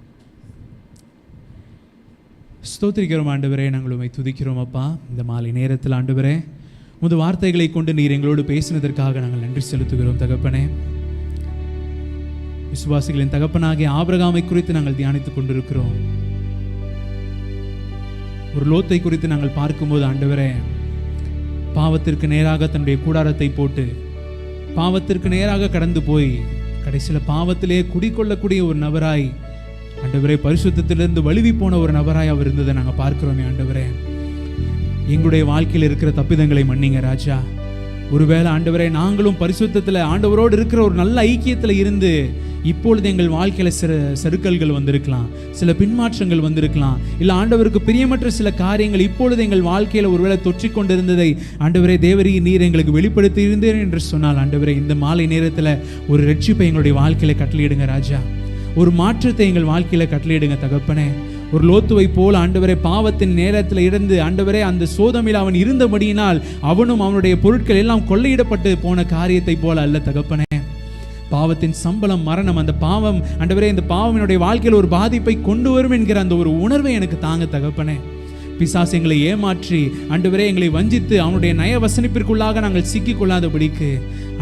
ஸ்தோத்திரிக்கிறோம் ஆண்டவரே, நாங்கள் உம்மை துதிக்கிறோம் அப்பா. இந்த மாலை நேரத்தில் ஆண்டவரே உமது வார்த்தைகளை கொண்டு நீர் எங்களோடு பேசினதற்காக நாங்கள் நன்றி செலுத்துகிறோம் தகப்பனே. விசுவாசிகளின் தகப்பனாகிய ஆபிரகாமை குறித்து நாங்கள் தியானித்துக் கொண்டிருக்கிறோம். ஒரு லோத்தை குறித்து நாங்கள் பார்க்கும்போது ஆண்டவரே, பாவத்திற்கு நேராக தன்னுடைய கூடாரத்தை போட்டு பாவத்திற்கு நேராக கடந்து போய் கடைசியில் பாவத்திலே குடிக்கொள்ளக்கூடிய ஒரு நபராய் ஆண்டவரே, பரிசுத்தத்திலிருந்து வழுவி போன ஒரு நபராய் அவர் இருந்ததை நாங்கள் பார்க்கிறோமே ஆண்டவரே. எங்களுடைய வாழ்க்கையில் இருக்கிற தப்பிதங்களை மன்னிங்க ராஜா. ஒருவேளை ஆண்டவரே, நாங்களும் பரிசுத்தத்தில் ஆண்டவரோடு இருக்கிற ஒரு நல்ல ஐக்கியத்தில் இருந்து இப்பொழுது எங்கள் வாழ்க்கையில் சில சறுக்கல்கள் வந்திருக்கலாம், சில பின்மாற்றங்கள் வந்திருக்கலாம், இல்லை ஆண்டவருக்கு பிரியமற்ற சில காரியங்கள் இப்பொழுது எங்கள் வாழ்க்கையில் ஒருவேளை தொற்றிக் கொண்டிருந்ததை ஆண்டவரே தேவரீ நீர் எங்களுக்கு வெளிப்படுத்தி இருந்தேன் என்று சொன்னால் ஆண்டவரே, இந்த மாலை நேரத்தில் ஒரு ரட்சிப்பை எங்களுடைய வாழ்க்கையில கட்டளையிடுங்க ராஜா. ஒரு மாற்றத்தை எங்கள் வாழ்க்கையில கட்டளையிடுங்க தகப்பனே. ஒரு லோத்துவை போல் ஆண்டவரே, பாவத்தின் நேரத்தில் இருந்து ஆண்டவரே அந்த சோதமில் அவன் இருந்தபடியினால் அவனும் அவனுடைய பொருட்கள் எல்லாம் கொள்ளையிடப்பட்டு போன காரியத்தை போல அல்ல தகப்பனே. பாவத்தின் சம்பளம் மரணம். அந்த பாவம் ஆண்டவரே, இந்த பாவம் என்னுடைய வாழ்க்கையில் ஒரு பாதிப்பை கொண்டு வரும் என்கிற அந்த ஒரு உணர்வை எனக்கு தாங்க தகப்பனே. பிசாசு எங்களை ஏமாற்றி ஆண்டவரே எங்களை வஞ்சித்து அவனுடைய நய வசனிப்பிற்குள்ளாக நாங்கள் சிக்கிக் கொள்ளாதபடிக்கு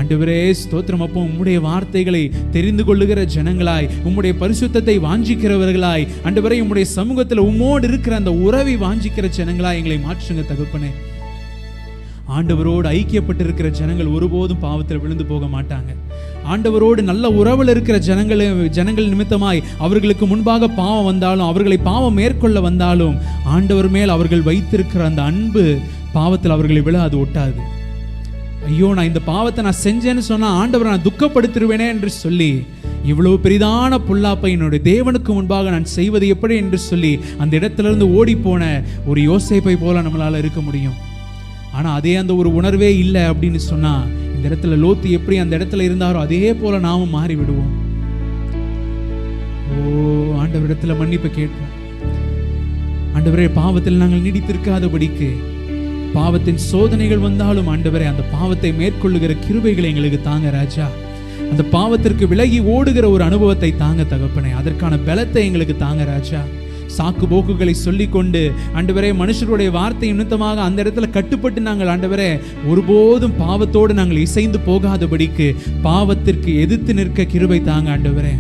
ஆண்டவரே ஸ்தோத்திரம். அப்போ உம்முடைய வார்த்தைகளை தெரிந்து கொள்ளுகிற ஜனங்களாய், உம்முடைய பரிசுத்தத்தை வாஞ்சிக்கிறவர்களாய் ஆண்டவரே, உம்முடைய சமூகத்தில் உம்மோடு இருக்கிற அந்த உறவை வாஞ்சிக்கிற ஜனங்களாய் எங்களை மாற்றுங்க தகப்பனே. ஆண்டவரோடு ஐக்கியப்பட்டிருக்கிற ஜனங்கள் ஒருபோதும் பாவத்தில் விழுந்து போக மாட்டாங்க. ஆண்டவரோடு நல்ல உறவில் இருக்கிற ஜனங்கள் நிமித்தமாய் அவர்களுக்கு முன்பாக பாவம் வந்தாலும், அவர்களை பாவம் மேற்கொள்ள வந்தாலும் ஆண்டவர் மேல் அவர்கள் வைத்திருக்கிற அந்த அன்பு பாவத்தில் அவர்களை விழ அது ஒட்டாது. ஐயோ, நான் இந்த பாவத்தை நான் செஞ்சேன்னு சொன்னா ஆண்டவரை நான் துக்கப்படுத்திடுவேனே என்று சொல்லி இவ்வளவு பெரிதான பொல்லாப்பை என்னுடைய தேவனுக்கு முன்பாக நான் செய்வது எப்படி என்று சொல்லி அந்த இடத்திலிருந்து ஓடி போன ஒரு யோசேப்பை போல நம்மளால இருக்க முடியும். ஆனா அதே அந்த ஒரு உணர்வே இல்லை அப்படின்னு சொன்னா இந்த இடத்துல லோத்து எப்படி அந்த இடத்துல இருந்தாரோ அதே போல நாமும் மாறி விடுவோம். ஓ ஆண்டவரிடத்துல மன்னிப்பு கேட்போம். ஆண்டவரே, பாவத்தில் நாங்கள் நீடித்திருக்காதபடிக்கு பாவத்தின் சோதனைகள் வந்தாலும் ஆண்டவரே அந்த பாவத்தை மேற்கொள்ளுகிற கிருபைகளை எங்களுக்கு தாங்க ராஜா. அந்த பாவத்திற்கு விலகி ஓடுகிற ஒரு அனுபவத்தை தாங்க தகப்பனே. அதற்கான பலத்தை எங்களுக்கு தாங்க ராஜா. சாக்கு போக்குகளை சொல்லிக்கொண்டு ஆண்டவரே மனுஷருடைய வார்த்தை நிமித்தமாக அந்த இடத்துல கட்டுப்பட்டு நாங்கள் ஆண்டவரே ஒருபோதும் பாவத்தோடு நாங்கள் இசைந்து போகாதபடிக்கு பாவத்திற்கு எதிர்த்து நிற்க கிருபை தாங்க ஆண்டவரே.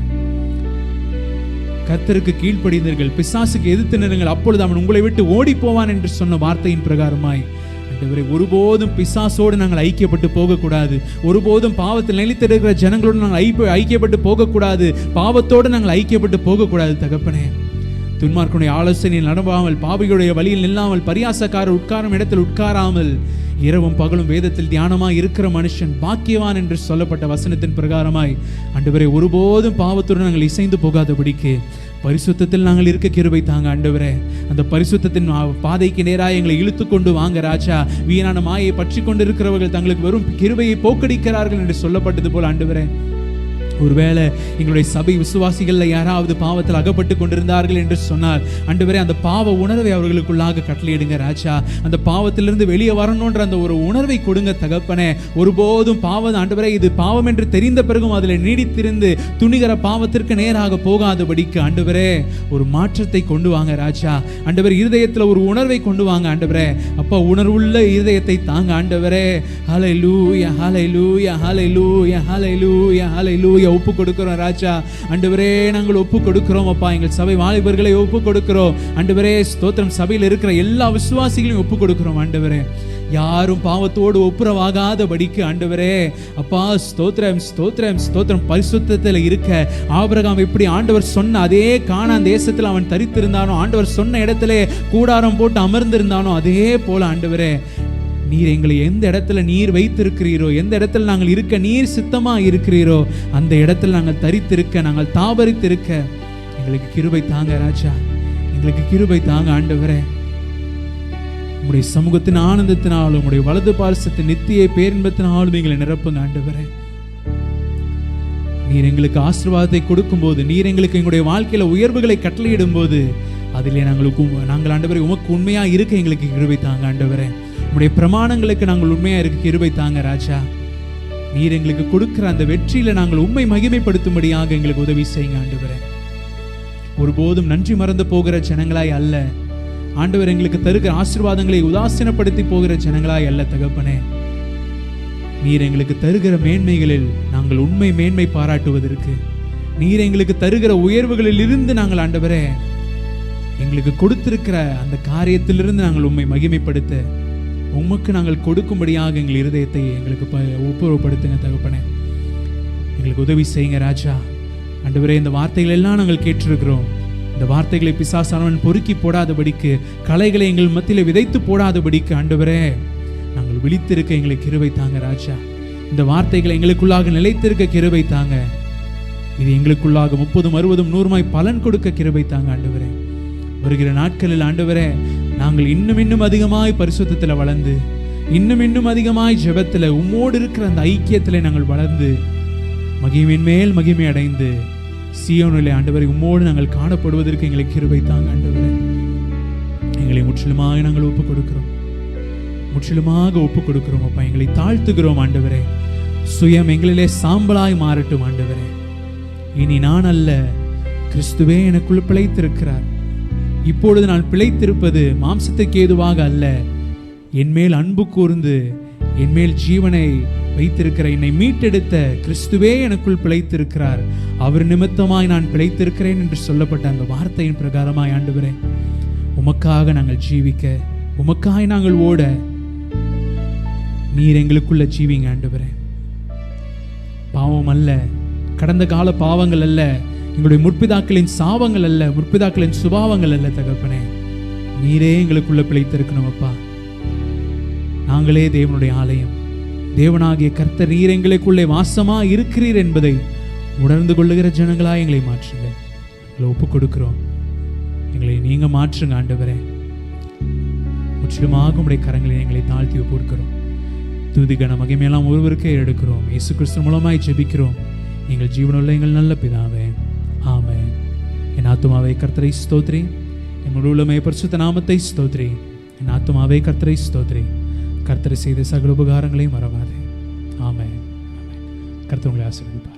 கர்த்தருக்கு கீழ்ப்படிந்தீர்கள், பிசாசுக்கு எதிர்த்து நிறுங்கள், அப்பொழுது அவன் உங்களை விட்டு ஓடி போவான் என்று சொன்ன வார்த்தையின் பிரகாரமாய் ஆண்டவரே ஒருபோதும் பிசாசோடு நாங்கள் ஐக்கியப்பட்டு போகக்கூடாது. ஒருபோதும் பாவத்தில் நிலைத்திருக்கிற ஜனங்களோடு நாங்கள் ஐக்கியப்பட்டு போகக்கூடாது. பாவத்தோடு நாங்கள் ஐக்கியப்பட்டு போகக்கூடாது தகப்பனே. துன்மார்க்கனுடைய ஆலோசனையில் நடவாமல், பாவிகளுடைய வழியில் நில்லாமல், பரியாசக்காரர் உட்காரும் இடத்தில் உட்காராமல், இரவும் பகலும் வேதத்தில் தியானமாய் இருக்கிற மனுஷன் பாக்கியவான் என்று சொல்லப்பட்ட வசனத்தின் பிரகாரமாய் ஆண்டவரே ஒருபோதும் பாவத்துடன் நாங்கள் இசைந்து போகாதபடிக்கு பரிசுத்தத்தில் நாங்கள் இருக்க கிருபை தாங்க ஆண்டவரே. அந்த பரிசுத்தத்தின் பாதைக்கு நேராக எங்களை இழுத்து கொண்டு வாங்க ராஜா. வீணான மாயை பற்றி கொண்டு இருக்கிறவர்கள் தங்களுக்கு வெறும் கிருபையை போக்கடிக்கிறார்கள் என்று சொல்லப்பட்டது போல் ஆண்டவரே, ஒருவேளை எங்களுடைய சபை விசுவாசிகள்ல யாராவது பாவத்தில் அகப்பட்டு கொண்டிருந்தார்கள் என்று சொன்னால் ஆண்டவரே அந்த பாவ உணர்வை அவர்களுக்குள்ளாக கட்டளையிடுங்க ராஜா. அந்த பாவத்திலிருந்து வெளியே வரணுன்ற அந்த ஒரு உணர்வை கொடுங்க தகப்பனே. ஒருபோதும் பாவம் ஆண்டவரே இது பாவம் என்று தெரிந்த பிறகும் அதில் நீடித்திருந்து துணிகர பாவத்திற்கு நேராக போகாதபடிக்கு ஆண்டவரே ஒரு மாற்றத்தை கொண்டு வாங்க ராஜா. ஆண்டவர் இருதயத்தில் ஒரு உணர்வை கொண்டு வாங்க ஆண்டவரே. அப்பா உணர்வுள்ள இருதயத்தை தாங்க ஆண்டவரே. ஹல்லேலூயா ஹல்லேலூயா ஹல்லேலூயா ஹல்லேலூயா ஹல்லேலூயா. ஒப்பு கொடுக்கிறோம் ராஜா. ஆண்டவரே நாங்கள் ஒப்பு கொடுக்கிறோம் அப்பா. எங்கள் சபை வாலிபர்களை ஒப்பு கொடுக்கிறோம் ஆண்டவரே. ஸ்தோத்திரம். சபையில் இருக்கிற எல்லா விசுவாசிகளையும் ஒப்பு கொடுக்கிறோம் ஆண்டவரே. யாரும் பாவத்தோடு ஒப்புரவாகாதபடிக்கு ஆண்டவரே அப்பா ஸ்தோத்திரம் ஸ்தோத்திரம் ஸ்தோத்திரம். பரிசுத்தத்தில் இருக்க ஆபிரகாம் எப்படி ஆண்டவர் சொன்ன அதே கானான் தேசத்தில் அவன் தரித்திருந்தானோ, ஆண்டவர் சொன்ன இடத்திலே கூடாரம் போட்டு அமர்ந்திருந்தானோ, அதே போல ஆண்டவரே நீர் எங்களை எந்த இடத்துல நீர் வைத்திருக்கிறீரோ, எந்த இடத்துல நாங்கள் இருக்க நீர் சித்தமா இருக்கிறீரோ அந்த இடத்துல நாங்கள் தரித்திருக்க, நாங்கள் தாபரித்திருக்க எங்களுக்கு கிருபை தாங்க ராஜா. எங்களுக்கு கிருபை தாங்க ஆண்டவரே. உம்முடைய சமூகத்தின் ஆனந்தத்தினாலும் உம்முடைய வலது பார்சத்தின் நித்திய பேரின்பத்தினாலும் எங்களை நிரப்புங்க ஆண்டவரே. நீர் எங்களுக்கு ஆசீர்வாதத்தை கொடுக்கும் போது, நீர் எங்களுக்கு எங்களுடைய வாழ்க்கையில உயர்வுகளை கட்டளையிடும் போது அதிலே நாங்கள் ஆண்டவரே உமக்கு உண்மையா இருக்க எங்களுக்கு கிருபை தாங்க ஆண்டவரே. உம்முடைய பிரமாணங்களுக்கு நாங்கள் உண்மையா இருக்க கிருபை தாங்க ராஜா. நீர் எங்களுக்கு கொடுக்கிற அந்த வெற்றியில நாங்கள் உம்மை மகிமைப்படுத்தும்படியாக எங்களுக்கு உதவி செய்யுங்க ஆண்டவரே. ஒருபோதும் நன்றி மறந்து போகிற ஜனங்களாய் அல்ல ஆண்டவர் எங்களுக்கு தருகிற ஆசீர்வாதங்களை உதாசீனப்படுத்தி போகிற ஜனங்களாய் அல்ல தகப்பனே. நீர் எங்களுக்கு தருகிற மேன்மைகளில் நாங்கள் உண்மை மேன்மை பாராட்டுவதற்கு, நீர் எங்களுக்கு தருகிற உயர்வுகளில் இருந்து நாங்கள் ஆண்டவரே எங்களுக்கு கொடுத்திருக்கிற அந்த காரியத்திலிருந்து நாங்கள் உண்மை மகிமைப்படுத்த உமக்கு நாங்கள் கொடுக்கும்படியாக எங்கள் இருதயத்தை எங்களுக்கு ஒப்புரவுப்படுத்துங்க தகப்பனே. எங்களுக்கு உதவி செய்யுங்க ராஜா. ஆண்டவரே, இந்த வார்த்தைகள் எல்லாம் நாங்கள் கேட்டிருக்கிறோம். இந்த வார்த்தைகளை பிசாசானவன் பொறுக்கி போடாதபடிக்கு, களைகளை எங்கள் மத்தியில் விதைத்து போடாதபடிக்கு ஆண்டவரே நாங்கள் விழித்திருக்க எங்களுக்கு கிருபை தாங்க ராஜா. இந்த வார்த்தைகளை எங்களுக்குள்ளாக நிலைத்திருக்க கிருபை தாங்க. இது எங்களுக்குள்ளாக 30, 60, 100 பலன் கொடுக்க கிருபை தாங்க ஆண்டவரே. வருகிற நாட்களில் ஆண்டவரே நாங்கள் இன்னும் அதிகமாய் பரிசுத்தத்தில் வளர்ந்து, இன்னும் அதிகமாய் ஜெபத்தில் உம்மோடு இருக்கிற அந்த ஐக்கியத்தில் நாங்கள் வளர்ந்து மகிமையின் மேல் மகிமை அடைந்து சீயோனிலே ஆண்டவரை உம்மோடு நாங்கள் காணப்படுவதற்கு எங்களை கிருபை தாங்க ஆண்டவரே. எங்களை முற்றிலுமாக நாங்கள் ஒப்புக் கொடுக்கிறோம், முற்றிலுமாக ஒப்புக் கொடுக்கிறோம் அப்பா. எங்களை தாழ்த்துகிறோம் ஆண்டவரே. சுயம் எங்களிலே சாம்பலாய் மாறட்டும் ஆண்டவரே. இனி நான் அல்ல, கிறிஸ்துவே எனக்குள் பிழைத்திருக்கிறார். இப்பொழுது நான் பிழைத்திருப்பது மாம்சத்துக்கு ஏதுவாக அல்ல, என்மேல் அன்பு கூர்ந்து என்மேல் ஜீவனை வைத்திருக்கிற என்னை மீட்டெடுத்த கிறிஸ்துவே எனக்குள் பிழைத்திருக்கிறார். அவர் நிமித்தமாய் நான் பிழைத்திருக்கிறேன் என்று சொல்லப்பட்ட அந்த வார்த்தையின் பிரகாரமாய் ஆண்டவரே உமக்காக நாங்கள் ஜீவிக்க, உமக்காய் நாங்கள் ஓட நீர் எங்களுக்குள்ள ஜீவிங்க ஆண்டவரே. பாவம் அல்ல, கடந்த கால பாவங்கள் அல்ல, எங்களுடைய முற்பிதாக்களின் சாபங்கள் அல்ல, முற்பிதாக்களின் சுபாவங்கள் அல்ல தகப்பனே. நீரே எங்களுக்குள்ள பிழைத்திருக்கணும் அப்பா. நாங்களே தேவனுடைய ஆலயம், தேவனாகிய கர்த்தர் நீர் எங்களுக்குள்ளே வாசமா இருக்கிறீர் என்பதை உணர்ந்து கொள்ளுகிற ஜனங்களாய் எங்களை மாற்றுங்க. எங்களை ஒப்புக் கொடுக்கிறோம், எங்களை நீங்க மாற்றுங்க ஆண்டவரே. முற்றிலுமாக உடைய கரங்களை எங்களை தாழ்த்தி ஒப்பு கொடுக்கிறோம். துதி கன மகிமையெல்லாம் ஒருவருக்கே எடுக்கிறோம். இயேசு கிறிஸ்து மூலமாய் ஜெபிக்கிறோம் எங்கள் ஜீவனுள்ள எங்கள் நல்ல பிதாவே, ஆமென். என் ஆத்துமாவே கர்த்தரை ஸ்தோத்ரி, என் முழு உள்ளமே பரிசுத்த நாமத்தை ஸ்தோத்ரி. என் ஆத்துமாவே கர்த்தரை ஸ்தோத்ரி, கர்த்தரை செய்த சகல உபகாரங்களையும் மறவாதே. ஆமென். கர்த்தர் உங்களை ஆசீர்வதிப்பார்.